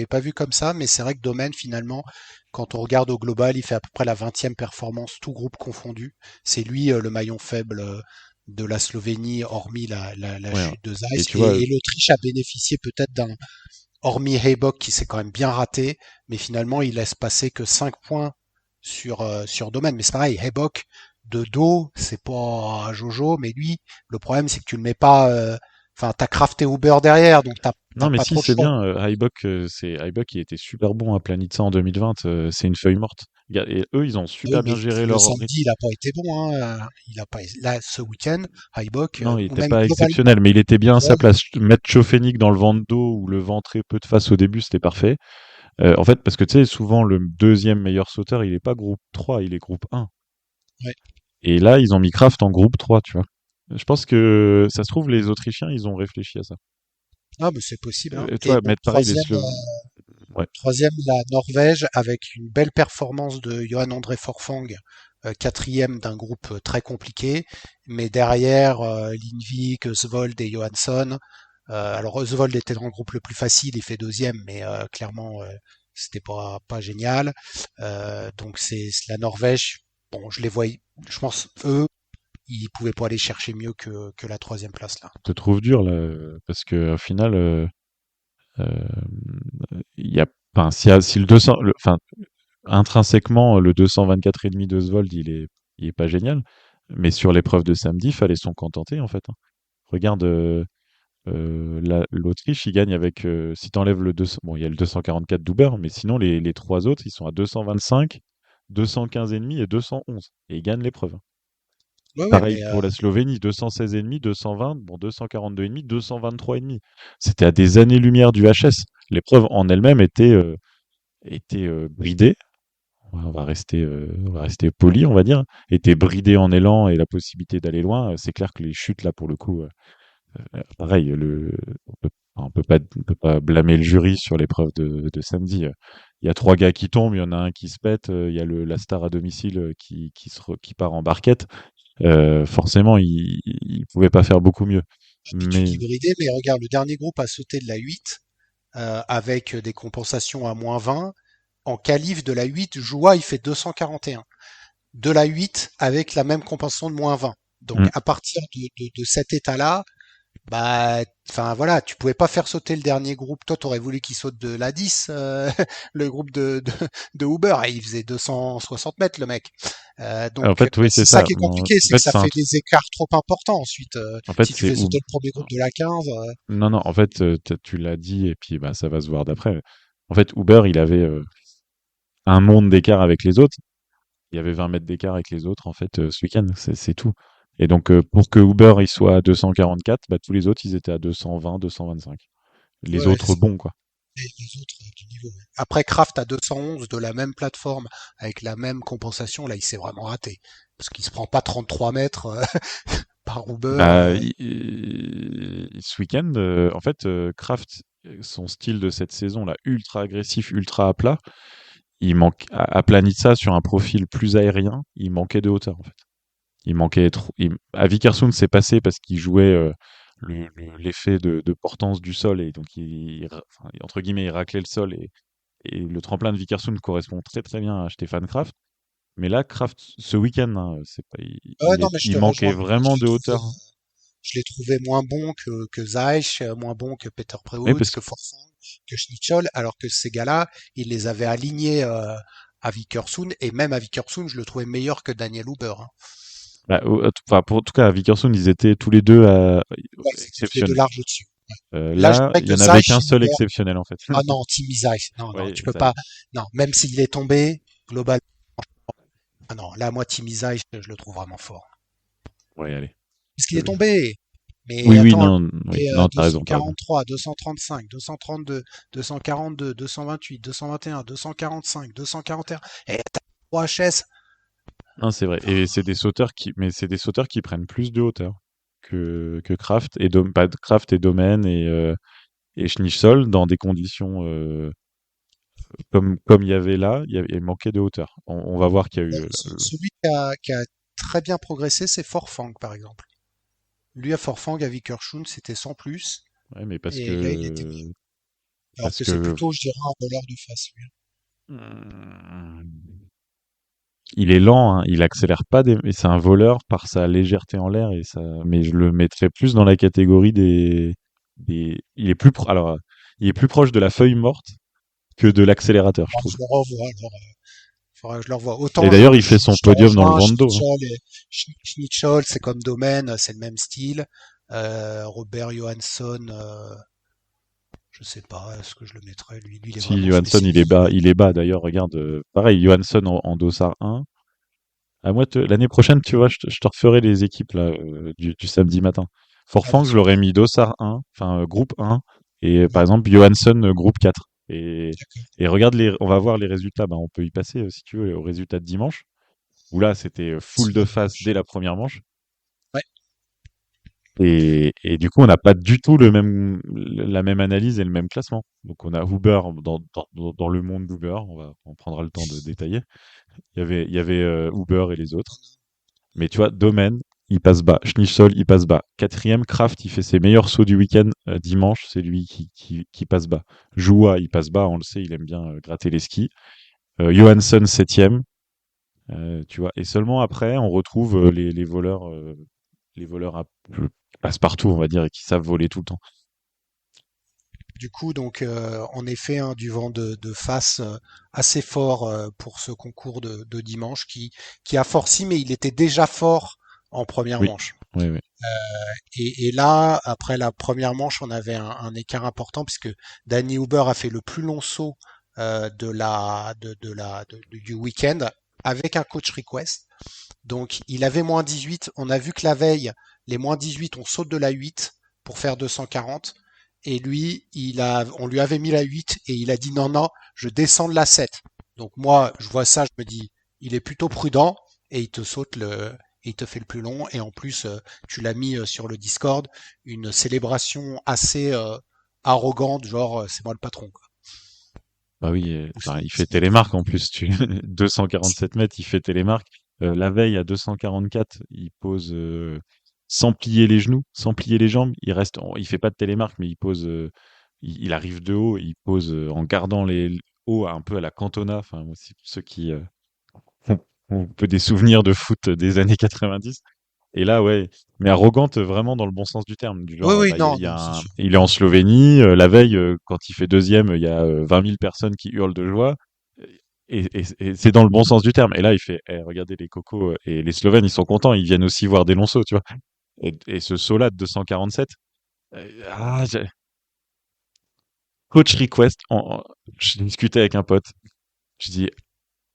pas vu comme ça, mais c'est vrai que Domaine, finalement, quand on regarde au global, il fait à peu près la 20e performance, tout groupe confondu. C'est lui le maillon faible de la Slovénie, hormis la Ouais, hein. chute de Et Zeiss. tu vois, Et l'Autriche a bénéficié peut-être hormis Haybock qui s'est quand même bien raté, mais finalement il laisse passer que 5 points sur Domaine. Mais c'est pareil, Haybock de dos, c'est pas Jojo, mais lui, le problème c'est que tu le mets pas, enfin t'as Kraft et Uber derrière, donc t'as non, mais pas si, trop de c'est choix. bien. Heibock, il était super bon à Planitza en 2020. C'est une feuille morte. Et eux, ils ont Ah oui, super mais bien géré le leur rythme. samedi il a pas été bon, hein. Il a pas là ce week-end, Haybock, Non, il ou était même pas globalement. exceptionnel, mais il était bien à Ouais, sa place. Mettre Chofénik dans le vent de dos ou le vent très peu de face au début, c'était parfait. En fait, parce que tu sais, souvent, le deuxième meilleur sauteur, il est pas groupe 3, il est groupe 1. ouais. Et là, ils ont mis Kraft en groupe 3, tu vois. Je pense que ça se trouve, les Autrichiens, ils ont réfléchi à ça. Ah, mais c'est possible, hein. Et Et toi, bon, mettre pareil les Slovènes. Ouais. troisième, la Norvège, avec une belle performance de Johan André Forfang, quatrième d'un groupe très compliqué. Mais derrière, Lindvik, Özvold et Johansson. Alors Özvold était dans le groupe le plus facile, il fait deuxième, mais clairement, c'était pas génial. Donc c'est la Norvège. Bon, je les voyais, je pense, eux, ils pouvaient pas aller chercher mieux que la troisième place là. Je te trouve dur, là, parce que au final, euh, il y a, enfin, si le 200, enfin, intrinsèquement, le 224,5 de Svold, il est pas génial. Mais sur l'épreuve de samedi, fallait s'en contenter, en fait, hein. Regarde, l'Autriche, il gagne avec, si t'enlèves le 200, bon, il y a le 244 d'Uber, mais sinon, les trois autres, ils sont à 225, 215,5 et 211. Et ils gagnent l'épreuve, hein. Ouais, ouais, Pareil mais pour la Slovénie, 216,5, 220, bon, 242,5, 223,5. C'était à des années-lumière du HS. L'épreuve en elle-même était bridée. On va rester poli, on va dire. Était bridée en élan et la possibilité d'aller loin. C'est clair que les chutes, là, pour le coup, pareil, on peut pas blâmer le jury sur l'épreuve de samedi. il y a trois gars qui tombent, il y en a un qui se pète, il y a la star à domicile qui part en barquette. Forcément, il pouvait pas faire beaucoup mieux. Mais tu Mais dis bridé, mais regarde, le dernier groupe a sauté de la 8 avec des compensations à -20. En qualif de la 8, Joua, il fait 241. De la 8 avec la même compensation de -20. Donc mm. à partir de cet état-là, bah, enfin voilà, tu pouvais pas faire sauter le dernier groupe. Toi, t'aurais voulu qu'il saute de la 10, le groupe de Uber, et il faisait 260 mètres le mec. En Donc fait, oui, c'est c'est ça ça. qui est En compliqué, c'est que fait, ça fait des écarts trop importants ensuite. en fait, Si tu fais sauter le premier groupe de la 15, non, non. En fait, tu l'as dit et puis bah ça va se voir d'après. En fait, Uber, il avait un monde d'écart avec les autres. Il y avait 20 mètres d'écart avec les autres en fait ce week-end. C'est tout. Et donc pour que Uber il soit à 244, bah, tous les autres ils étaient à 220, 225. Les ouais, autres bons quoi. les autres du niveau. Ouais. Après, Kraft à 211 de la même plateforme avec la même compensation, là, il s'est vraiment raté parce qu'il se prend pas 33 mètres par Uber. Bah, ce week-end, en fait, Kraft, son style de cette saison là, ultra agressif, ultra à plat, il manque aplanit ça sur un profil plus aérien. Il manquait de hauteur en fait. Il manquait trop. À Vikersund, c'est passé parce qu'il jouait l'effet de portance du sol et donc enfin, entre guillemets, il raclait le sol et le tremplin de Vikersund correspond très très bien à Stefan Kraft. Mais là, Kraft, ce week-end, hein, c'est pas, Ouais, non, mais je il te manquait rejoins. vraiment de hauteur. Hein. Je l'ai trouvé moins bon que Zeich, moins bon que Peter Oui, Preutz, parce que que Forfang, que Schnitzel, alors que ces gars-là, ils les avaient alignés à Vikersund, et même à Vikersund, je le trouvais meilleur que Daniel Huber. Hein. bah, enfin, en tout cas, à Vikersund, ils étaient tous les deux Ouais, ils étaient tous les deux exceptionnels. larges au-dessus. Là, je Là, dirais il y que en avait Zeich qu'un et seul Huber, exceptionnel en fait. ah non, Timmy Zeich, non, non, Oui, tu peux ça y est. pas, non, même s'il est tombé, global, ah non, là, moi, Timmy Zeich, je le trouve vraiment fort. Ouais, allez. Parce qu'il est tombé. Mais Oui, oui, attends, non, oui, et non, t'as raison, t'as raison. 243, 235, 232, 242, 228, 221, 245, 241. Et t'as 3 HS. Non, c'est vrai. Et mais c'est des sauteurs qui prennent plus de hauteur que Kraft et pas Kraft et Domen et Schnitzol dans des conditions comme il y avait là, il manquait de hauteur. On va voir qu'il y a eu. Celui qui a très bien progressé, c'est Forfang, par exemple. Lui, à Forfang, à Vikersund, c'était sans plus. Ouais, mais Et là, il était bien. Alors parce que c'est que plutôt, je dirais, un voleur de face, lui. hum, il est lent, hein, il accélère pas mais c'est un voleur par sa légèreté en l'air et ça. Mais je le mettrais plus dans la catégorie des. Alors, il est plus proche de la feuille morte que de l'accélérateur, je Alors, trouve. je le revois, alors, faudra que je le revoie. Et Autant d'ailleurs, il fait son je te podium dans le rejoins, Vando. Hein. Schnitzel, c'est comme domaine, c'est le même style. Robert Johansson, je sais pas, est-ce que je le mettrais, lui, il est Si vraiment Johansson, spécifique. il est bas d'ailleurs. Regarde, pareil, Johansson en Dossard 1. À moi, l'année prochaine, tu vois, je te referai les équipes là, du samedi matin. Ah, Forfang, je vas-y, l'aurais mis Dossard 1, enfin groupe 1, et par ouais, exemple Johansson groupe 4. d'accord. Et regarde on va voir les résultats. Bah, on peut y passer si tu veux aux résultats de dimanche, où là c'était full de face dès la première manche. Ouais, Et du coup, on n'a pas du tout la même analyse et le même classement. Donc, on a Uber dans le monde d'Uber. On prendra le temps de détailler. Il y avait Uber et les autres. Mais tu vois, Domaine, il passe bas. Schnitzol, il passe bas. Quatrième, Kraft, il fait ses meilleurs sauts du week-end dimanche. C'est lui qui passe bas. Joua, il passe bas. On le sait, il aime bien gratter les skis. Johansson, septième. Tu vois. Et seulement après, on retrouve les voleurs qui passent partout, on va dire, et qui savent voler tout le temps. du coup, donc, en effet, hein, du vent de face assez fort pour ce concours de dimanche qui a forci, mais il était déjà fort en première Oui, manche. oui, oui. Et là, après la première manche, on avait un écart important puisque Danny Huber a fait le plus long saut du week-end avec un coach request. Donc, il avait -18. On a vu que la veille, les -18, on saute de la 8 pour faire 240. Et lui, on lui avait mis la 8 et il a dit non, non, je descends de la 7. Donc moi, je vois ça, je me dis, il est plutôt prudent et il te fait le plus long. Et en plus, tu l'as mis sur le Discord, une célébration assez arrogante, genre c'est moi le patron, quoi. Bah oui, Ou enfin, il fait c'est même télémarque en plus. 247 mètres, il fait télémarque. La veille à 244, il pose sans plier les genoux, sans plier les jambes. Il fait pas de télémarque, mais il pose. Il arrive de haut, il pose en gardant les hauts un peu à la Cantona. Enfin, aussi pour ceux qui ont, ont un peu des souvenirs de foot des années 90. Et là, ouais, mais arrogante vraiment dans le bon sens du terme. Du oui, genre, oui, bah, non, non, c'est sûr. il est en Slovénie. La veille, quand il fait deuxième, il y a 20 000 personnes qui hurlent de joie. Et c'est dans le bon sens du terme. Et là, il fait, eh, regardez les cocos et les Slovènes, ils sont contents. Ils viennent aussi voir des lonceaux, tu vois. Et ce saut-là de 247, ah, coach request. Je discutais avec un pote. Je dis,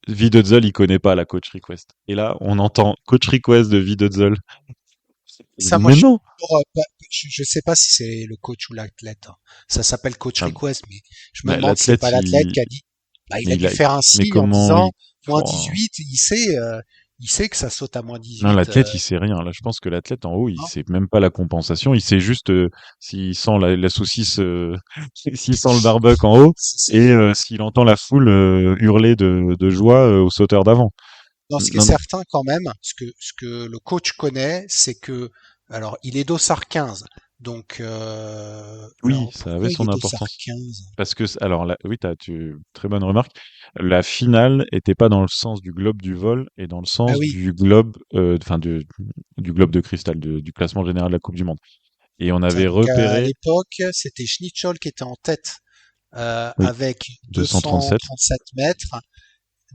Vidozol, il connaît pas la coach request. Et là, on entend coach request de Vidozol. Je Ça, dis, moi, mais je suis non. toujours, je sais pas si c'est le coach ou l'athlète, hein. Ça s'appelle coach Ah, request, mais je me bah, demande si c'est pas l'athlète, l'athlète qui a dit, bah, il mais a dû faire un mais signe en comment disant il, moins oh, 18, il sait que ça saute à moins non, 18, l'athlète, il sait rien. Là, je pense que l'athlète en haut, il hein. sait même pas la compensation. Il sait juste s'il sent la saucisse, s'il sent le barbecue en haut C'est- et s'il entend la foule hurler de joie au sauteur d'avant. Non, ce qui est Non, non. certain quand même, ce que le coach connaît, c'est que, alors, il est dossard 15. Donc, Oui, alors, ça avait pourquoi il son est dossard importance. 15? Parce que, alors, oui, très bonne remarque. La finale était pas dans le sens du globe du vol et dans le Ah sens oui, du globe, enfin, du globe de cristal, du classement général de la Coupe du Monde. Et on ça, avait donc à repéré, l'époque, c'était Schnitschol qui était en tête oui, avec 237. 237 mètres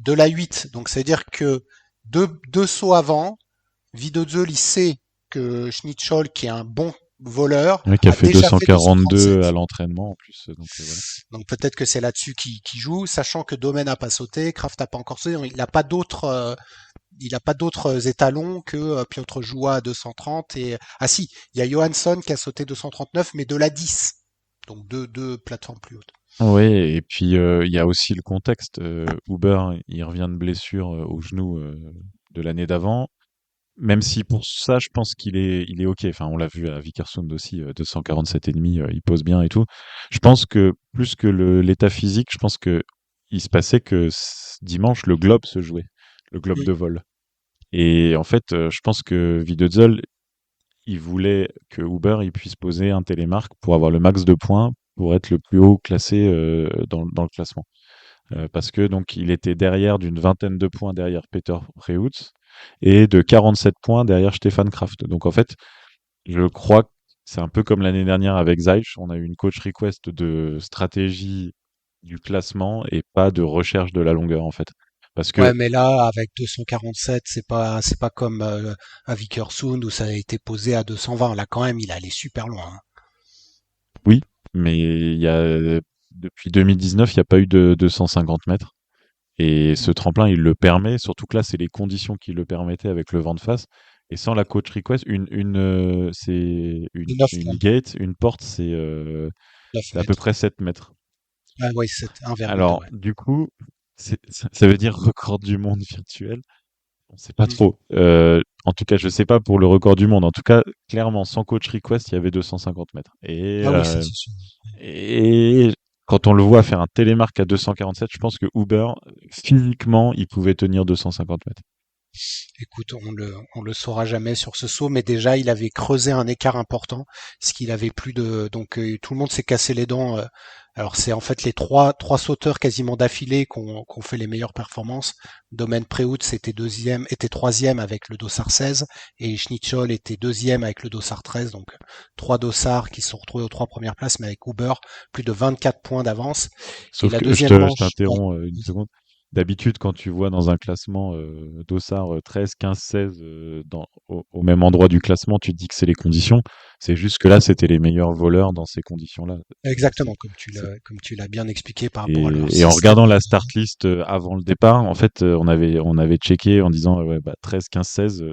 de la 8. Donc, c'est-à-dire que deux sauts avant, Vidozol, il sait que Schnitschol, qui est un bon voleur, Oui, qui a a fait déjà fait 237. 242 à l'entraînement en plus. Donc voilà. Donc peut-être que c'est là-dessus qu'il joue, sachant que Domen n'a pas sauté, Kraft n'a pas encore sauté, donc il n'a pas d'autres étalons que Piotr Joua à 230 et ah si, il y a Johansson qui a sauté 239 mais de la 10. Donc deux plateformes plus hautes. Oui, et puis il y a aussi le contexte. Uber, il revient de blessure au genou de l'année d'avant. Même si pour ça, je pense il est OK. Enfin, on l'a vu à Vikersund aussi, 247 et demi, il pose bien et tout. Je pense que plus que l'état physique, je pense que il se passait que dimanche, le globe se jouait, le globe Mm. de vol. Et en fait, je pense que Videodzol, il voulait que Uber il puisse poser un télémarque pour avoir le max de points pour être le plus haut classé dans le classement. Parce que donc il était derrière d'une vingtaine de points derrière Peter Preutz et de 47 points derrière Stefan Kraft. Donc en fait, je crois que c'est un peu comme l'année dernière avec Zeich, on a eu une coach request de stratégie du classement et pas de recherche de la longueur en fait. Parce Ouais, que mais là, avec 247, c'est pas comme à Vikersund où ça a été posé à 220. Là, quand même, il allait super loin, hein. oui, mais depuis 2019, il n'y a pas eu de 250 mètres. Et ce tremplin, il le permet, surtout que là, c'est les conditions qui le permettaient avec le vent de face. Et sans la coach request, c'est De 9 une points, gate, une porte, 9 c'est à peu mètres. près 7 mètres. Ah oui, c'est 1,2, Alors, ouais. du coup, ça veut dire record du monde virtuel. On sait pas Mm. trop. En tout cas, je sais pas pour le record du monde. En tout cas, clairement, sans coach request, il y avait 250 mètres. Ah oui, ça c'est sûr. Et quand on le voit faire un télémarque à 247, je pense que Uber, physiquement, il pouvait tenir 250 mètres. Écoute, on le saura jamais sur ce saut, mais déjà il avait creusé un écart important, parce qu'il avait plus de, donc tout le monde s'est cassé les dents. Alors c'est en fait les trois sauteurs quasiment d'affilée qui ont fait les meilleures performances. Domen Preutz était troisième avec le dossard 16 et Schnitschol était deuxième avec le dossard 13. Donc trois dossards qui se sont retrouvés aux trois premières places, mais avec Uber plus de 24 points d'avance. Et Sauf la que deuxième je manche, ouais, t'interromps une seconde. D'habitude, quand tu vois dans un classement Dossard 13, 15, 16 au même endroit du classement, tu te dis que c'est les conditions. C'est juste que là, c'était les meilleurs voleurs dans ces conditions-là. C'est- exactement c'est- comme tu l'as bien expliqué par rapport à leur Et en système. regardant la start list avant le départ, en fait, on avait checké en disant ouais, bah, 13, 15, 16,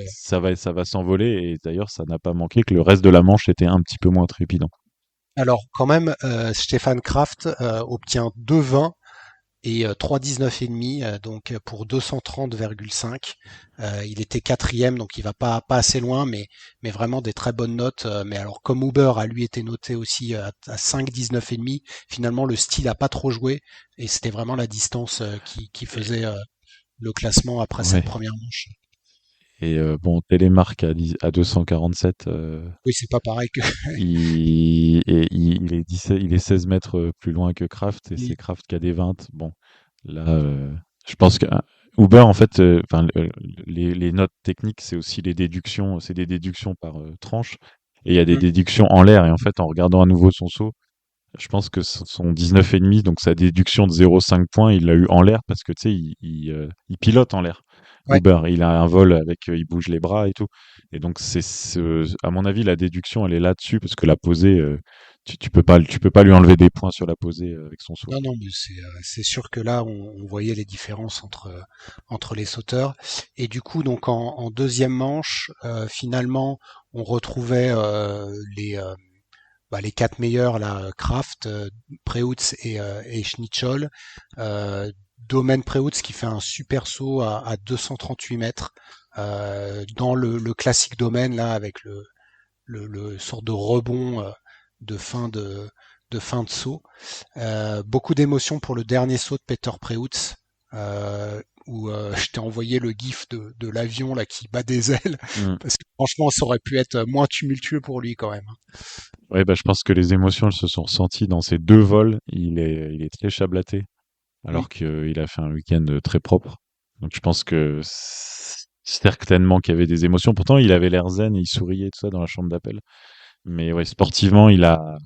ça va s'envoler. Et d'ailleurs, ça n'a pas manqué que le reste de la manche était un petit peu moins trépidant. Alors, quand même, Stéphane Kraft obtient 2,20 et 3,19,5 donc pour 230,5. Il était quatrième, donc il va pas assez loin, mais vraiment des très bonnes notes. Mais alors comme Uber a lui été noté aussi à 5,19,5, finalement le style a pas trop joué et c'était vraiment la distance qui faisait le classement après cette Ouais. première manche. Et bon, Télémark à 247, Oui, c'est pas pareil que. il est 16 mètres plus loin que Kraft et c'est Kraft qui a des 20. Bon, là, je pense que Uber, en fait, enfin, les notes techniques, c'est aussi les déductions, c'est des déductions par tranche. Et il y a des Mm. déductions en l'air. Et en fait, en regardant à nouveau son saut, je pense que son 19,5, donc sa déduction de 0,5 points, il l'a eu en l'air parce que tu sais, il pilote en l'air. Ouais. Uber, il a un vol avec, il bouge les bras et tout. Et donc à mon avis, la déduction, elle est là-dessus parce que la posée, tu peux pas lui enlever des points sur la posée avec son saut. Non, non, mais c'est sûr que là, on voyait les différences entre les sauteurs. Et du coup, donc en deuxième manche, finalement, on retrouvait les quatre meilleurs là, Kraft, Preutz et Schnitschol. Domaine Preutz qui fait un super saut à 238 mètres dans le classique domaine là avec le sort de rebond de fin de fin de saut. Beaucoup d'émotions pour le dernier saut de Peter Preutz, où je t'ai envoyé le gif de l'avion là qui bat des ailes, Mm. parce que franchement, ça aurait pu être moins tumultueux pour lui quand même. Ouais, bah, je pense que les émotions, elles se sont ressenties dans ces deux vols. Il est très chablaté, Mm. alors qu'il a fait un week-end très propre. Donc je pense que certainement qu'il y avait des émotions. Pourtant, il avait l'air zen, il souriait tout ça dans la chambre d'appel. Mais ouais, sportivement, il a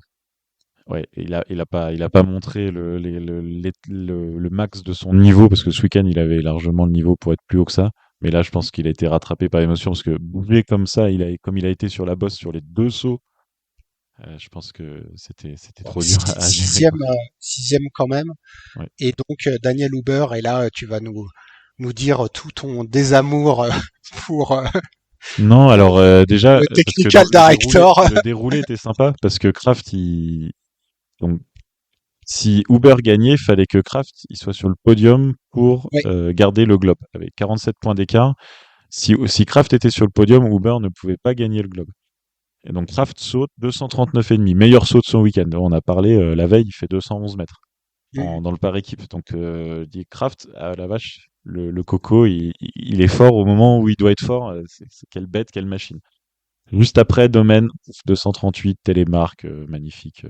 pas montré le max de son niveau parce que ce week-end, il avait largement le niveau pour être plus haut que ça. Mais là, je pense qu'il a été rattrapé par l'émotion parce que bouger comme ça, comme il a été sur la bosse sur les deux sauts, je pense que c'était Bon, trop dur à gérer, sixième, quoi. sixième quand même. Ouais. Et donc Daniel Huber, et là tu vas nous dire tout ton désamour pour Non, alors déjà, le parce que dans technical le déroulé, director. le déroulé était sympa parce que Kraft, donc si Uber gagnait, il fallait que Kraft il soit sur le podium pour Oui, garder le globe avec 47 points d'écart. Si Kraft était sur le podium, Uber ne pouvait pas gagner le globe. Et donc Kraft saute 239,5, meilleur saut de son week-end. On a parlé la veille, il fait 211 mètres dans le par équipe. Donc dit Kraft, ah la vache, le coco, il est fort au moment où il doit être fort. Quelle bête, quelle machine. Juste après, Domaine 238, Télémark, magnifique.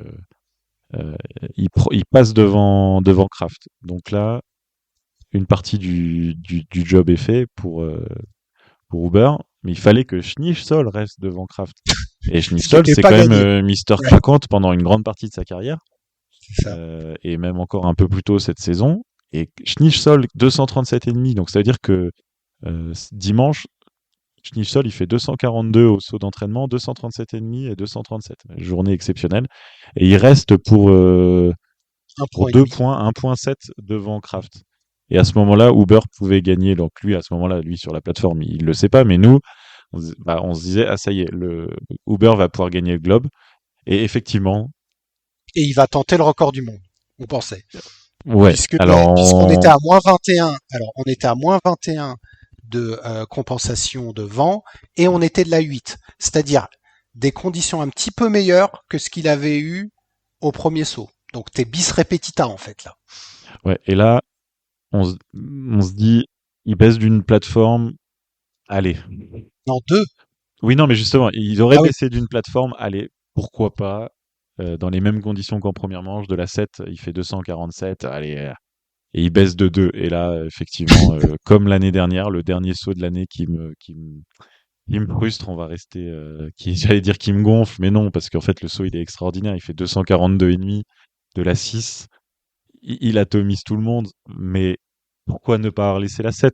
Il passe devant Kraft. Donc là, une partie du job est fait pour Uber, mais il fallait que Schneersol reste devant Kraft. Et ce qui Schneersol, n'était c'est pas quand même gagné. Mister Ouais, 50 pendant une grande partie de sa carrière, c'est ça. et même encore un peu plus tôt cette saison. Et Schneersol, 237,5, donc ça veut dire que dimanche, Schneersol, il fait 242 au saut d'entraînement, 237,5 et 237. Journée exceptionnelle. Et il reste Un pour point et 2 demi. points, 1,7 devant Kraft. Et à ce moment-là, Uber pouvait gagner. Donc lui, à ce moment-là, lui sur la plateforme, il le sait pas, mais nous, on se disait, ah ça y est, le Uber va pouvoir gagner le globe. Et effectivement, Et il va tenter le record du monde, on pensait. ouais. Alors, Puisqu'on était à moins 21, alors on était à moins 21 de compensation de vent et on était de la 8, c'est-à-dire des conditions un petit peu meilleures que ce qu'il avait eu au premier saut. Donc t'es bis repetita en fait là. ouais. Et là, on se dit, il baisse d'une plateforme. Allez. Non, deux. Oui, non, mais justement, il aurait Ah oui. baissé d'une plateforme. Allez, pourquoi pas, dans les mêmes conditions qu'en première manche, de la 7, il fait 247. Allez, et il baisse de 2. Et là, effectivement, comme l'année dernière, le dernier saut de l'année qui me frustre, on va rester, j'allais dire qui me gonfle, mais non, parce qu'en fait, le saut, il est extraordinaire. Il fait 242,5 de la 6. Il atomise tout le monde, mais pourquoi ne pas avoir laissé la 7?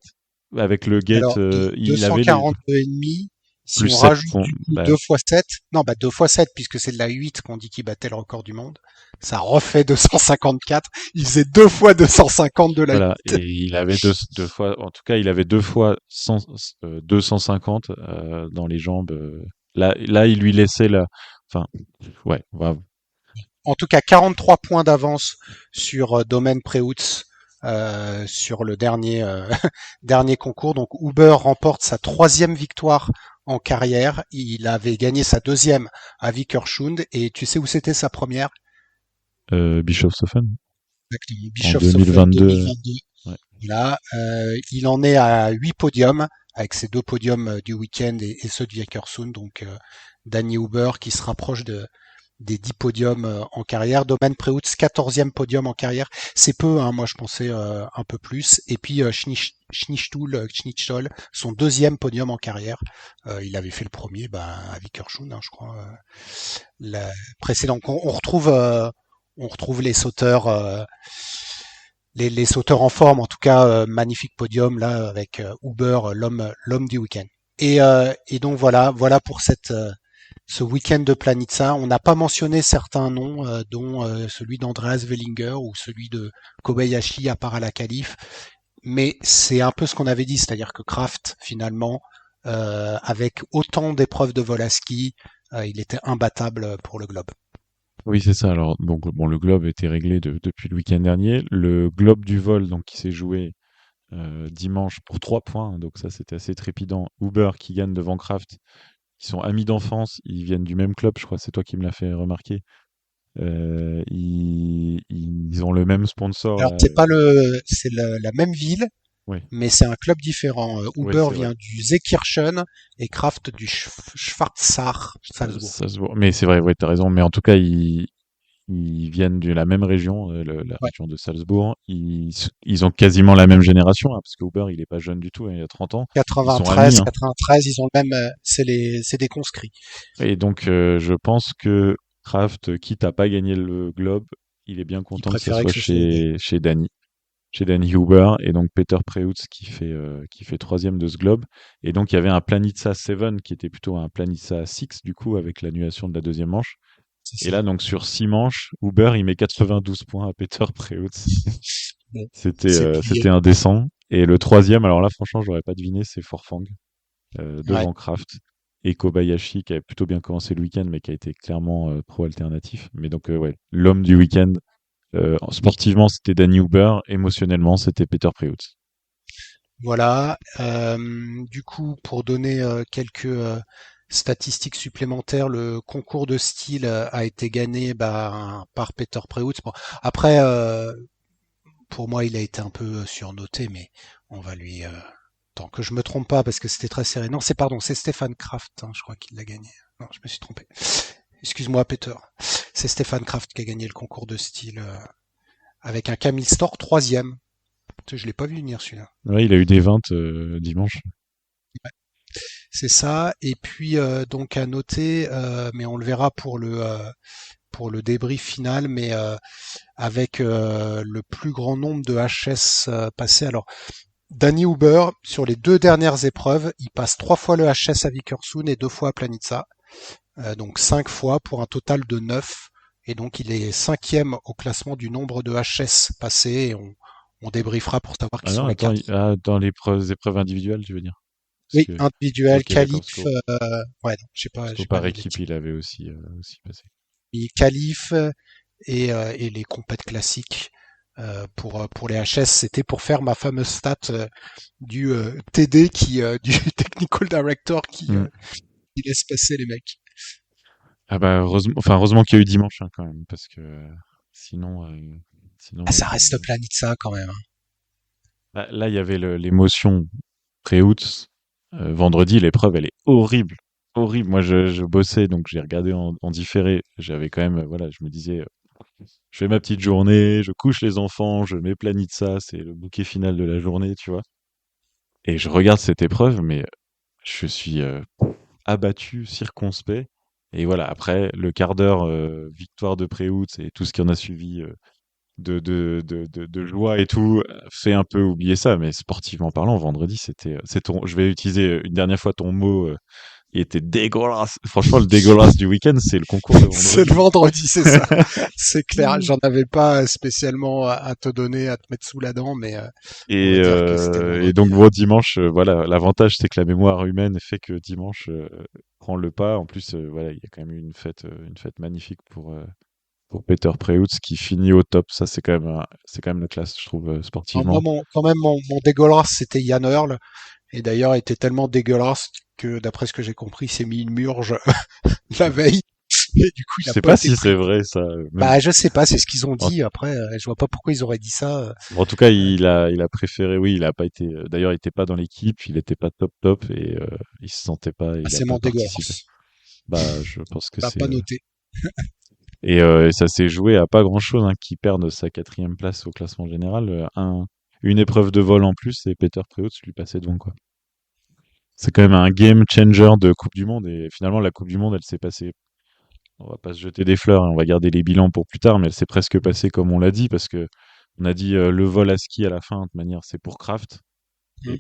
Avec le gate, Alors il avait les 242 et demi. Si plus on 7 rajoute points. du coup Bah, 2 fois 7, non bah 2 fois 7 puisque c'est de la 8 qu'on dit qu'il battait le record du monde, ça refait 254. Il faisait 2 fois 250 de la voilà, 8. et il avait deux fois, en tout cas, il avait 2 fois 250 dans les jambes. Là, il lui laissait la. Enfin, ouais, En tout cas 43 points d'avance sur Domaine Preutz sur le dernier dernier concours. Donc Huber remporte sa 3e victoire en carrière. Il avait gagné sa 2e à Vikersund. Et tu sais où c'était sa première? Bischofshofen Exactement, en Bischofshofen 2022. 2022. Ouais. Là, il en est à 8 podiums, avec ses 2 podiums du week-end et ceux de Vikersund. Donc, Danny Huber qui se rapproche des 10 podiums en carrière. Domen Preutz, 14e podium en carrière. C'est peu, hein, moi je pensais un peu plus. Et puis Schnitzstol, son 2e podium en carrière. Il avait fait le premier à Vikersund, hein, je crois, la précédent. On retrouve les sauteurs. Les sauteurs en forme, en tout cas, magnifique podium là avec Huber, l'homme du week-end. Et donc voilà pour ce week-end de Planitza. On n'a pas mentionné certains noms, dont celui d'Andreas Wellinger ou celui de Kobayashi à part à la qualif, mais c'est un peu ce qu'on avait dit, c'est-à-dire que Kraft finalement, avec autant d'épreuves de vol à ski, il était imbattable pour le globe. Oui, c'est ça. Alors, donc, bon, le globe était réglé depuis le week-end dernier. Le globe du vol, donc, qui s'est joué dimanche pour 3 points. Donc, ça, c'était assez trépidant. Uber qui gagne devant Kraft, qui sont amis d'enfance. Ils viennent du même club, je crois. C'est toi qui me l'as fait remarquer. Ils ont le même sponsor. Alors c'est la même ville, Oui, mais c'est un club différent. oui, Huber c'est vrai. vient du Seekirchen et Kraft du Schwarzach Salzbourg. Ça se voit. Mais c'est vrai, ouais, t'as raison. Mais en tout cas, ils viennent de la même région, la Ouais, région de Salzbourg. Ils ont quasiment la même génération, hein, parce que Uber, il est pas jeune du tout, hein, il a 30 ans. Ils sont amis, 93, hein. 93, ils ont le même, c'est des conscrits. Et donc, je pense que Kraft, quitte à pas gagner le Globe, il est bien Ils content que ça préféraient soit que ce soit Huber. chez Danny Huber, et donc Peter Preutz qui fait troisième de ce Globe. Et donc, il y avait un Planitza 7 qui était plutôt un Planitza 6, du coup, avec l'annulation de la deuxième manche. C'est Et ça. là, donc, sur 6 manches, Huber, il met 92 points à Peter Preutz. Bon, c'est C'était plié. indécent. Et le troisième, alors là, franchement, j'aurais pas deviné, c'est Forfang, Ouais. devant Kraft. Et Kobayashi, qui avait plutôt bien commencé le week-end, mais qui a été clairement pro alternatif. Mais donc, ouais, l'homme du week-end, sportivement, c'était Danny Huber. Émotionnellement, c'était Peter Preutz. Voilà. Du coup, pour donner quelques statistiques supplémentaires, le concours de style a été gagné par Peter Preutz. Bon, après, pour moi, il a été un peu surnoté, mais on va lui. Tant que je me trompe pas, parce que c'était très serré. Non, c'est Stéphane Kraft, hein, je crois qu'il l'a gagné. Non, je me suis trompé. Excuse-moi, Peter. C'est Stéphane Kraft qui a gagné le concours de style avec un Camille Storr 3e. Je l'ai pas vu venir celui-là. Ouais, il a eu des 20 dimanche. C'est ça. Et puis donc à noter, mais on le verra pour le débrief final, mais avec le plus grand nombre de HS passés. Alors Danny Huber, sur les 2 dernières épreuves, il passe 3 fois le HS à Vikersund et 2 fois à Planitza. Donc 5 fois pour un total de 9. Et donc il est 5e au classement du nombre de HS passés. Et on débriefera pour savoir qui Ah non, sont les attends, 4. dans les épreuves individuelles, tu veux dire? Parce Oui, que, individuel, ok, d'accord, qualif. Ouais, non, parce qu'au j'ai pas par mis les équipe, types. il avait aussi passé. Et qualif et les compètes classiques. Pour les HS, c'était pour faire ma fameuse stat du TD du Technical Director Hmm. qui laisse passer les mecs. Ah bah heureusement qu'il y a eu dimanche, hein, quand même, parce que sinon, Ah, sinon ça reste Planitza quand même, hein. là il y avait l'émotion pré-août. Vendredi, l'épreuve, elle est horrible, horrible. Moi, je bossais, donc j'ai regardé en différé. J'avais quand même, voilà, je me disais, je fais ma petite journée, je couche les enfants, je mets Planitza, c'est le bouquet final de la journée, tu vois. Et je regarde cette épreuve, mais je suis abattu, circonspect. Et voilà, après, le quart d'heure victoire de Préaut et tout ce qui en a suivi de joie et tout, fait un peu oublier ça. Mais sportivement parlant, vendredi, je vais utiliser une dernière fois ton mot, il était dégueulasse. Franchement, le dégueulasse du week-end, c'est le concours de C'est le vendredi. vendredi, c'est ça. C'est clair. J'en avais pas spécialement à te donner, à te mettre sous la dent, mais on va dire que c'était le Et donc, vendredi. bon, dimanche, voilà, l'avantage, c'est que la mémoire humaine fait que dimanche prend le pas. En plus, voilà, il y a quand même eu une fête magnifique pour Peter Preutz qui finit au top. Ça, c'est quand même la classe, je trouve, Alors moi, sportivement. quand même, mon dégueulasse, c'était Yann Earl. Et d'ailleurs, il était tellement dégueulasse que, d'après ce que j'ai compris, il s'est mis une murge la veille. Et du coup, Je il n'a sais pas pas été si c'est pris. vrai, ça. Même, Bah, je sais pas, c'est ce qu'ils ont en, dit. Après, je vois pas pourquoi ils auraient dit ça. en tout cas, il a préféré, oui, il a pas été, d'ailleurs, il était pas dans l'équipe, il était pas top top et il se sentait pas, et Ah, il a c'est pas mon participé. dégueulasse. Bah, je pense que T'as c'est, pas noté. et ça s'est joué à pas grand-chose, hein, qu'il perde sa quatrième place au classement général. Une épreuve de vol en plus et Peter Preutz lui passait devant, quoi. C'est quand même un game changer de Coupe du Monde et finalement la Coupe du Monde, elle s'est passée. On va pas se jeter des fleurs, hein, on va garder les bilans pour plus tard, mais elle s'est presque passée comme on l'a dit parce que on a dit le vol à ski à la fin, de toute manière, c'est pour Kraft. Hmm.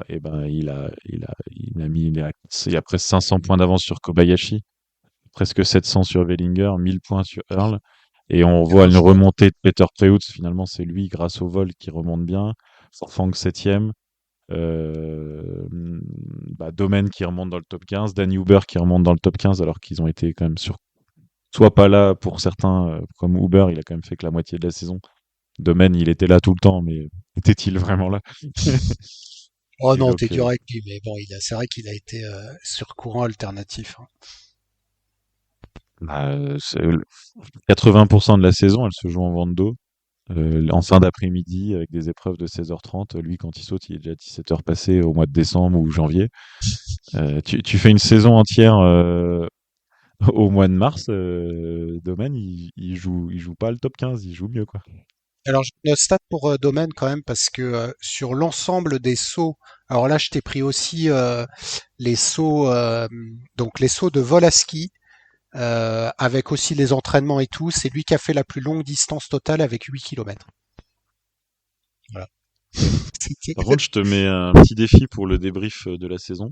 Et ben, il a mis, il y a presque 500 points d'avance sur Kobayashi, presque 700 sur Wellinger, 1000 points sur Earl. Et on voit Grand une joueur. remontée de Peter Preutz. Finalement, c'est lui, grâce au vol, qui remonte bien. Forfang 7e. Domen qui remonte dans le top 15. Danny Huber qui remonte dans le top 15 alors qu'ils ont été quand même soit pas là pour certains, comme Huber, il a quand même fait que la moitié de la saison. Domen, il était là tout le temps, mais était-il vraiment là? Oh Et non, t'es donc, dur avec lui, mais bon, c'est vrai qu'il a été sur courant alternatif, hein. bah, 80% de la saison, elle se joue en vente d'eau. En fin d'après-midi, avec des épreuves de 16h30. Lui, quand il saute, il est déjà 17h passé au mois de décembre ou janvier. Tu fais une saison entière au mois de mars. Domaine, il joue pas le top 15, il joue mieux, quoi. Alors, j'ai une stat pour Domaine quand même, parce que sur l'ensemble des sauts, alors là, je t'ai pris aussi les sauts, donc les sauts de vol à ski, avec aussi les entraînements et tout. C'est lui qui a fait la plus longue distance totale avec 8 kilomètres. Voilà. Par contre, je te mets un petit défi pour le débrief de la saison.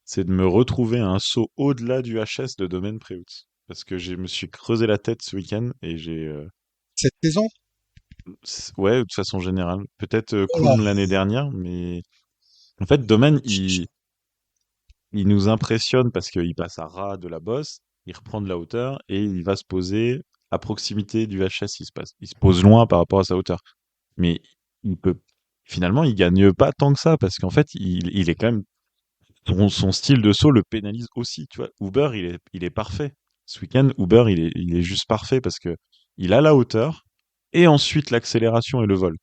C'est de me retrouver à un saut au-delà du HS de Domaine Préout. Parce que je me suis creusé la tête ce week-end et Cette saison, ouais, de façon générale. Peut-être voilà. Kulm l'année dernière, mais en fait, Domaine, il nous impressionne parce qu'il passe à ras de la bosse, il reprend de la hauteur et il va se poser à proximité du HS. Il se pose loin par rapport à sa hauteur. Mais il peut, finalement, il gagne pas tant que ça parce qu'en fait, il est quand même, son style de saut le pénalise aussi. Tu vois, Uber, il est parfait. Ce week-end, Uber, il est juste parfait parce que il a la hauteur et ensuite l'accélération et le vol.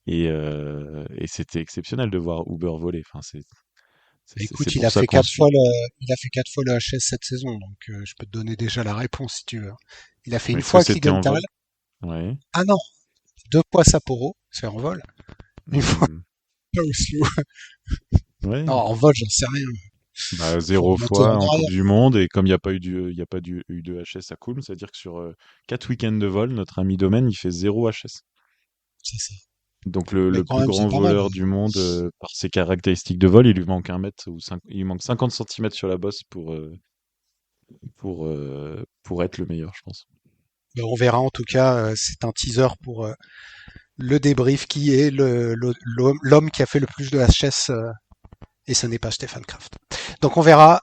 Et c'était exceptionnel de voir Uber voler. Enfin, c'est Écoute, pour ça qu'on suit. il a fait 4 fois le HS cette saison, donc je peux te donner déjà la réponse si tu veux. Il a fait une Est-ce que fois c'était en Kligenthal. vol? Ouais. Ah non, 2 fois Sapporo, c'est en vol. Une fois Hmm. Oslo. Non, Ouais. en vol, j'en sais rien. Bah, Faut 0 remonter fois en en Coupe arrière. du Monde. Et comme il y a pas eu de HS à Kulm, c'est-à-dire que sur 4 week-ends de vol, notre ami Domaine, il fait 0 HS. C'est ça. Donc Mais le quand plus même, c'est grand pas mal. voleur du monde, par ses caractéristiques de vol, il lui manque un mètre il manque 50 centimètres sur la bosse pour être le meilleur, je pense. Mais on verra en tout cas, c'est un teaser pour le débrief qui est l'homme qui a fait le plus de HS, et ce n'est pas Stéphane Kraft. Donc on verra.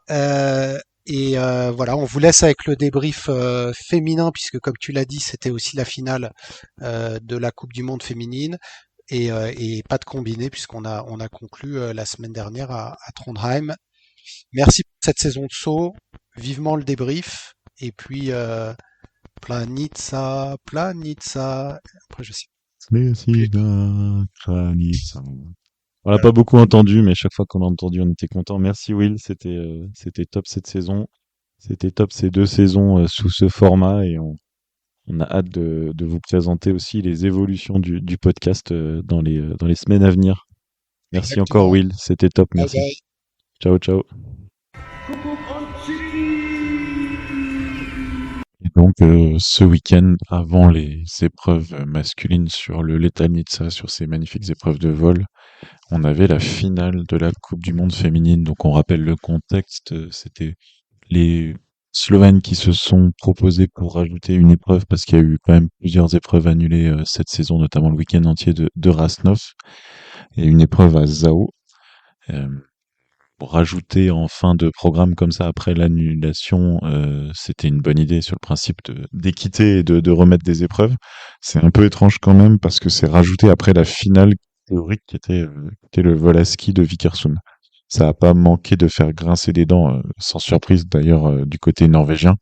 Et voilà, on vous laisse avec le débrief féminin, puisque comme tu l'as dit, c'était aussi la finale de la Coupe du Monde féminine. Et pas de combiné, on a conclu la semaine dernière à Trondheim. Merci pour cette saison de saut. Vivement le débrief. Et puis, Planitza, Planitza. Après, je sais plus. On l'a pas beaucoup entendu, mais chaque fois qu'on l'a entendu, on était content. Merci Will, c'était top cette saison. C'était top ces 2 saisons sous ce format et on a hâte de vous présenter aussi les évolutions du podcast dans les semaines à venir. Merci encore Exactement. Will, c'était top, Bye merci. bye. Ciao ciao. Et donc ce week-end, avant les épreuves masculines sur le Letanitsa, sur ces magnifiques épreuves de vol, on avait la finale de la Coupe du Monde féminine. Donc on rappelle le contexte, c'était les Slovènes qui se sont proposés pour rajouter une épreuve parce qu'il y a eu quand même plusieurs épreuves annulées cette saison, notamment le week-end entier de Rasnov et une épreuve à Zao. Euh, pour rajouter en fin de programme comme ça après l'annulation, c'était une bonne idée sur le principe d'équité et de remettre des épreuves. C'est un peu étrange quand même parce que c'est rajouté après la finale théorique qui était le vol à ski de Vikersund. Ça a pas manqué de faire grincer des dents, sans surprise d'ailleurs du côté norvégien.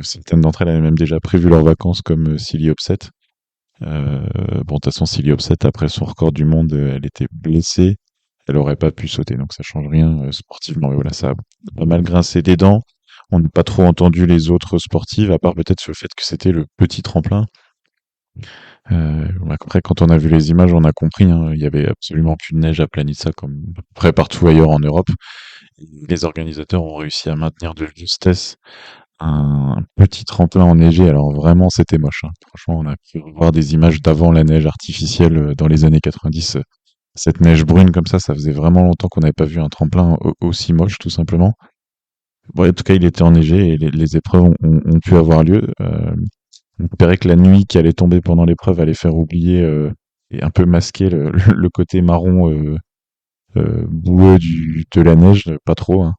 Certaines d'entre elles avaient même déjà prévu leurs vacances comme Silly Opset. Bon, de toute façon, Silly Opset, après son record du monde, elle était blessée. Elle aurait pas pu sauter, donc ça change rien sportivement. Mais voilà, ça a pas mal grincé des dents. On n'a pas trop entendu les autres sportives, à part peut-être sur le fait que c'était le petit tremplin. Après, quand on a vu les images, on a compris, hein, il y avait absolument plus de neige à Planitza comme à peu près partout ailleurs en Europe. Les organisateurs ont réussi à maintenir de justesse un petit tremplin enneigé. Alors vraiment, c'était moche, hein. Franchement, on a pu voir des images d'avant la neige artificielle dans les années 90. Cette neige brune comme ça faisait vraiment longtemps qu'on n'avait pas vu un tremplin aussi moche, tout simplement. Bon, en tout cas, il était enneigé et les épreuves ont pu avoir lieu. On espérait que la nuit qui allait tomber pendant l'épreuve allait faire oublier et un peu masquer le côté marron boueux de la neige, pas trop, hein.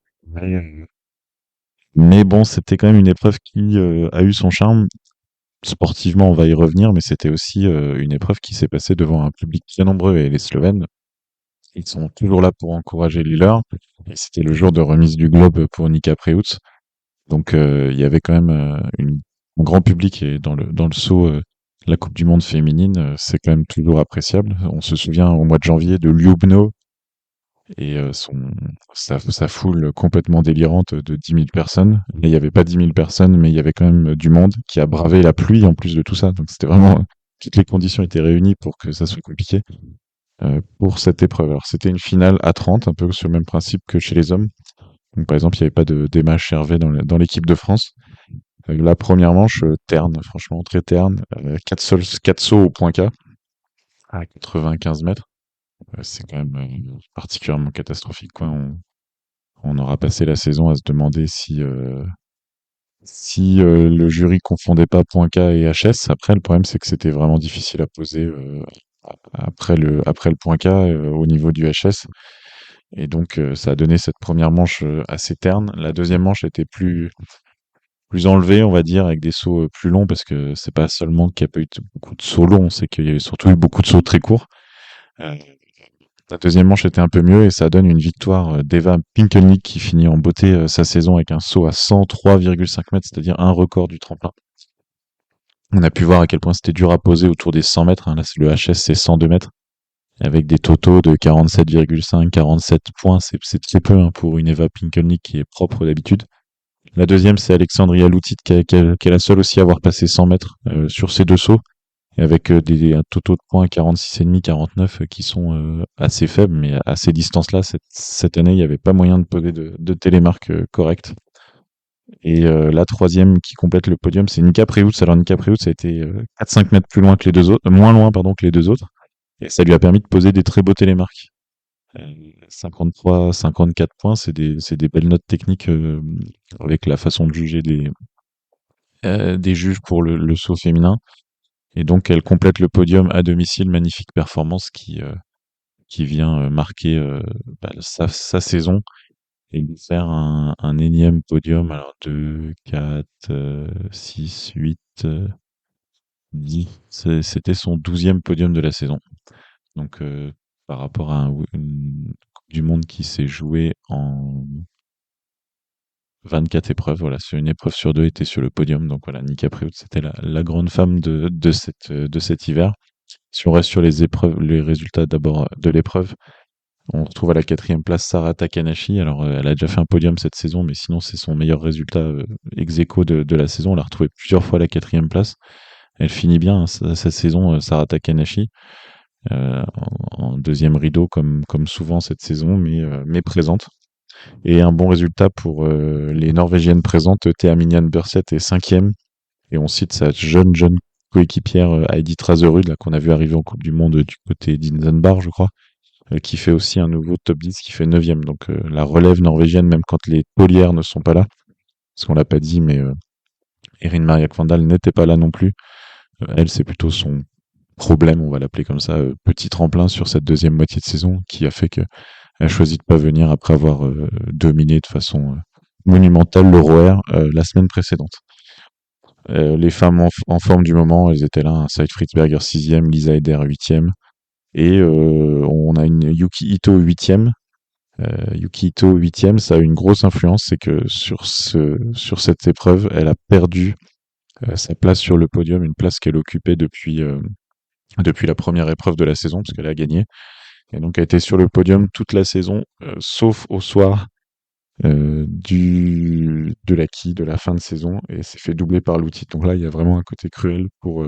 Mais bon, c'était quand même une épreuve qui a eu son charme. Sportivement, on va y revenir, mais c'était aussi une épreuve qui s'est passée devant un public très nombreux et les Slovènes, ils sont toujours là pour encourager les leurs. Et c'était le jour de remise du globe pour Nika Preutz. Donc il y avait quand même un grand public et dans le saut la Coupe du Monde féminine, c'est quand même toujours appréciable. On se souvient au mois de janvier de Ljubno et sa foule complètement délirante de 10 000 personnes. Et il n'y avait pas 10 000 personnes, mais il y avait quand même du monde qui a bravé la pluie en plus de tout ça. Donc c'était vraiment toutes les conditions étaient réunies pour que ça soit compliqué pour cette épreuve. Alors c'était une finale à 30, un peu sur le même principe que chez les hommes. Donc par exemple, il n'y avait pas d'Emma Chervet dans l'équipe de France. La première manche, terne, franchement très terne. 4 sauts au point K à 95 mètres. C'est quand même particulièrement catastrophique, quoi. On aura passé la saison à se demander si le jury confondait pas point K et HS. Après, le problème, c'est que c'était vraiment difficile à poser après le point K au niveau du HS. Et donc, ça a donné cette première manche assez terne. La deuxième manche était plus enlevée, on va dire, avec des sauts plus longs, parce que c'est pas seulement qu'il n'y a pas eu beaucoup de sauts longs, c'est qu'il y avait surtout eu beaucoup de sauts très courts. Euh, la deuxième manche était un peu mieux et ça donne une victoire d'Eva Pinkelnick qui finit en beauté sa saison avec un saut à 103,5 mètres, c'est-à-dire un record du tremplin. On a pu voir à quel point c'était dur à poser autour des 100 mètres. Hein. Là, le HS, c'est 102 mètres. Avec des totaux de 47,5, 47 points. C'est très peu hein, pour une Eva Pinkelnick qui est propre d'habitude. La deuxième, c'est Alexandria Loutit qui est la seule aussi à avoir passé 100 mètres sur ces deux sauts. Et avec un totaux de points 46,5, 49 qui sont assez faibles, mais à ces distances-là, cette année, il n'y avait pas moyen de poser de télémarque correcte. Et la troisième qui complète le podium, c'est Nika Preutz. Alors Nika Preutz a été 4-5 mètres plus loin que les deux autres, moins loin pardon que les deux autres, et ça lui a permis de poser des très beaux télémarques. 53, 54 points, c'est des belles notes techniques avec la façon de juger des juges pour le saut féminin. Et donc elle complète le podium à domicile, magnifique performance qui vient marquer sa saison et lui faire un énième podium. Alors 2, 4, 6, 8, 10. C'était son 12e podium de la saison. Donc par rapport à une Coupe du Monde qui s'est jouée en 24 épreuves, voilà, sur une épreuve sur deux était sur le podium. Donc voilà, Nika Preutz, c'était la grande femme de cet hiver. Si on reste sur les épreuves, les résultats d'abord de l'épreuve, on retrouve à la 4e place Sarah Takanashi. Alors elle a déjà fait un podium cette saison, mais sinon c'est son meilleur résultat ex aequo de la saison. On l'a retrouvée plusieurs fois à la 4e place. Elle finit bien hein, sa saison, Sarah Takanashi, en deuxième rideau comme souvent cette saison, mais présente. Et un bon résultat pour les Norvégiennes présentes. Thea Minian Burseth est 5e. Et on cite sa jeune coéquipière Heidi Traserud, là, qu'on a vu arriver en Coupe du Monde du côté d'Inzenbar, je crois, qui fait aussi un nouveau top 10, qui fait 9e. Donc la relève norvégienne, même quand les taulières ne sont pas là, parce qu'on l'a pas dit, mais Erin Maria Kvandal n'était pas là non plus. Elle, c'est plutôt son problème, on va l'appeler comme ça, petit tremplin sur cette deuxième moitié de saison, qui a fait que Elle a choisi de pas venir après avoir dominé de façon monumentale le Roer la semaine précédente. Les femmes en forme du moment, elles étaient là, hein, Saïd Fritzberger 6e, Lisa Eder 8e, et on a une Yuki Ito 8e. Yuki Ito 8e, ça a une grosse influence, c'est que sur cette épreuve, elle a perdu sa place sur le podium, une place qu'elle occupait depuis la première épreuve de la saison, parce qu'elle a gagné. Et donc, elle était sur le podium toute la saison, sauf au soir de la fin de saison, et s'est fait doubler par l'outil. Donc là, il y a vraiment un côté cruel pour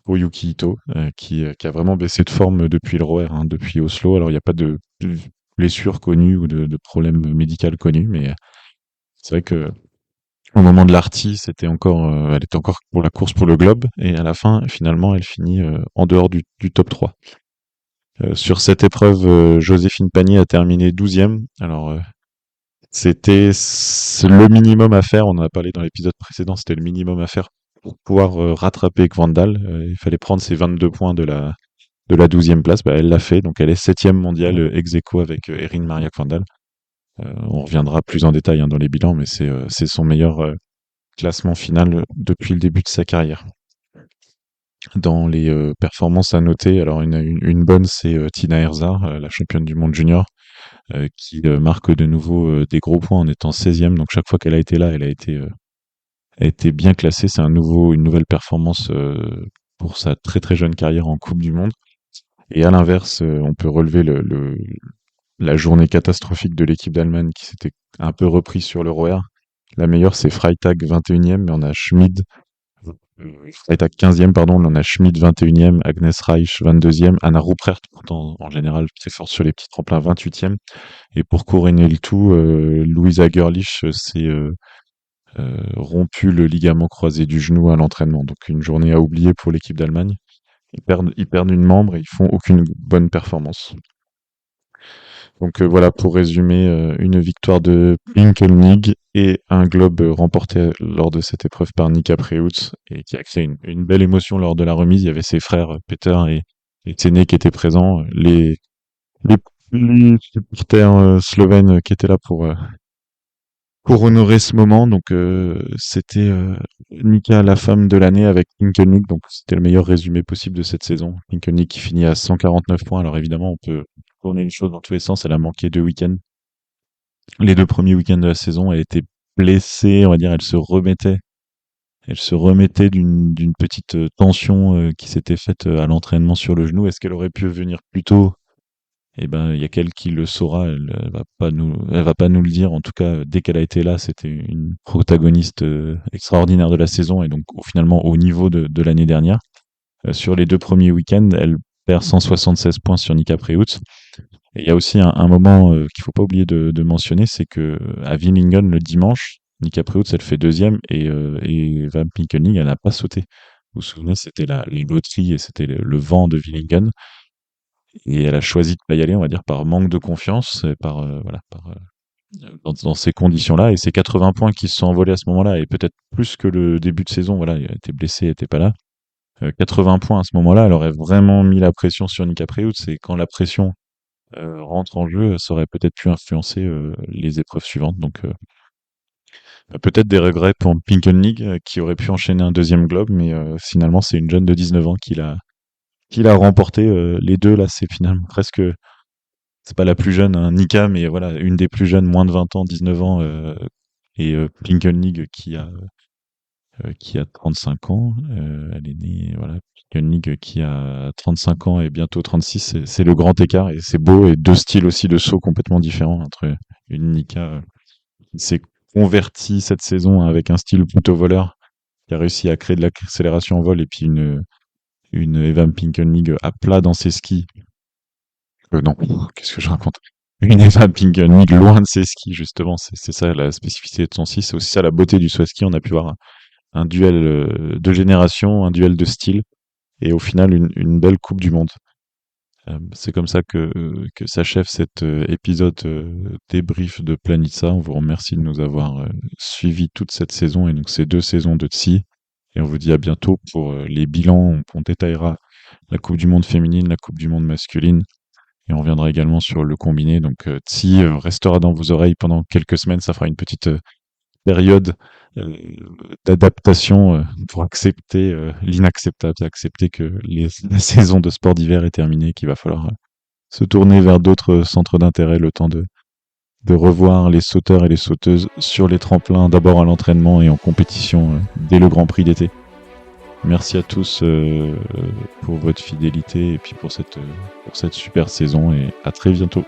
Yuki Ito, qui a vraiment baissé de forme depuis le ROR, hein, depuis Oslo. Alors, il n'y a pas de blessure connue ou de problème médical connu, mais c'est vrai que au moment de l'Arty, elle était encore pour la course pour le globe, et à la fin, finalement, elle finit en dehors du top 3. Sur cette épreuve, Joséphine Panier a terminé 12e. Alors, c'est le minimum à faire. On en a parlé dans l'épisode précédent. C'était le minimum à faire pour pouvoir rattraper Kvandal. Il fallait prendre ses 22 points de la 12e place. Bah, elle l'a fait. Donc, elle est 7e mondiale ex aequo avec Erin Maria Kvandal. On reviendra plus en détail dans les bilans, mais c'est son meilleur classement final depuis le début de sa carrière. Dans les performances à noter, alors une bonne, c'est Tina Herzog, la championne du monde junior, qui marque de nouveau des gros points en étant 16e. Donc chaque fois qu'elle a été là, elle a été bien classée. C'est une nouvelle performance pour sa très très jeune carrière en Coupe du Monde. Et à l'inverse, on peut relever la journée catastrophique de l'équipe d'Allemagne qui s'était un peu reprise sur le ROR. La meilleure, c'est Freitag 21e, mais on a Schmid Freitag 15e, pardon, on a Schmid 21e, Agnes Reich 22e, Anna Ruprecht, pourtant en général très forte sur les petits tremplins 28e. Et pour couronner le tout, Louisa Görlich s'est rompu le ligament croisé du genou à l'entraînement. Donc une journée à oublier pour l'équipe d'Allemagne. Ils perdent une membre et ils font aucune bonne performance. Donc voilà, pour résumer, une victoire de Pinkelnig et un globe remporté lors de cette épreuve par Nika Preutz, et qui a créé une belle émotion lors de la remise. Il y avait ses frères Peter et Tene qui étaient présents, les, les supporters slovènes qui étaient là pour honorer ce moment. Donc c'était Nika, la femme de l'année, avec Pinkelnig. Donc c'était le meilleur résumé possible de cette saison. Pinkelnig qui finit à 149 points. Alors évidemment, on peut tourner les choses dans tous les sens. Elle a manqué 2 week-ends. Les 2 premiers week-ends de la saison, elle était blessée, on va dire. Elle se remettait d'une petite tension qui s'était faite à l'entraînement sur le genou. Est-ce qu'elle aurait pu venir plus tôt? Eh ben, il y a qu'elle qui le saura. Elle va pas nous le dire. En tout cas, dès qu'elle a été là, c'était une protagoniste extraordinaire de la saison, et donc finalement au niveau de l'année dernière. Sur les 2 premiers week-ends, elle perd 176 points sur Nika Preutz. Et il y a aussi un moment qu'il faut pas oublier de mentionner, c'est que à Willingen le dimanche, Nika Preutz elle fait 2e, et Van Pinkelnig elle n'a pas sauté. Vous vous souvenez, c'était les loteries et c'était le vent de Willingen. Et elle a choisi de pas y aller, on va dire, par manque de confiance, et dans ces conditions-là. Et ces 80 points qui se sont envolés à ce moment-là, et peut-être plus que le début de saison, voilà, elle était blessée, elle était pas là. 80 points à ce moment-là, elle aurait vraiment mis la pression sur Nika Preutz, et quand la pression rentre en jeu, ça aurait peut-être pu influencer les épreuves suivantes. Donc peut-être des regrets pour Pinkelnig, qui aurait pu enchaîner un deuxième globe, mais finalement c'est une jeune de 19 ans qui l'a remporté. Les deux là, c'est finalement presque, c'est pas la plus jeune, hein, Nika, mais voilà, une des plus jeunes, moins de 20 ans, 19 ans, et Pinkelnig qui a 35 ans. Elle est née, voilà, Pinkelnig qui a 35 ans et bientôt 36. C'est le grand écart, et c'est beau, et deux styles aussi de saut complètement différents entre une Nika qui s'est convertie cette saison avec un style plutôt voleur, qui a réussi à créer de l'accélération en vol, et puis une Evan Pinkelnig à plat dans ses skis. Non, qu'est-ce que je raconte? Une Evan Pinkelnig loin de ses skis, justement. C'est ça la spécificité de son ski. C'est aussi ça la beauté du saut à ski. On a pu voir un duel de génération, un duel de style, et au final une belle Coupe du Monde. C'est comme ça que s'achève cet épisode débrief de Planitza. On vous remercie de nous avoir suivis toute cette saison, et donc ces 2 saisons de TSI. Et on vous dit à bientôt pour les bilans. On détaillera la Coupe du Monde féminine, la Coupe du Monde masculine, Et on reviendra également sur le combiné. Donc Tsi restera dans vos oreilles pendant quelques semaines. Ça fera une petite période d'adaptation pour accepter l'inacceptable, accepter que la saison de sport d'hiver est terminée, qu'il va falloir se tourner vers d'autres centres d'intérêt le temps de revoir les sauteurs et les sauteuses sur les tremplins, d'abord à l'entraînement et en compétition dès le Grand Prix d'été. Merci à tous pour votre fidélité et puis pour cette super saison, et à très bientôt.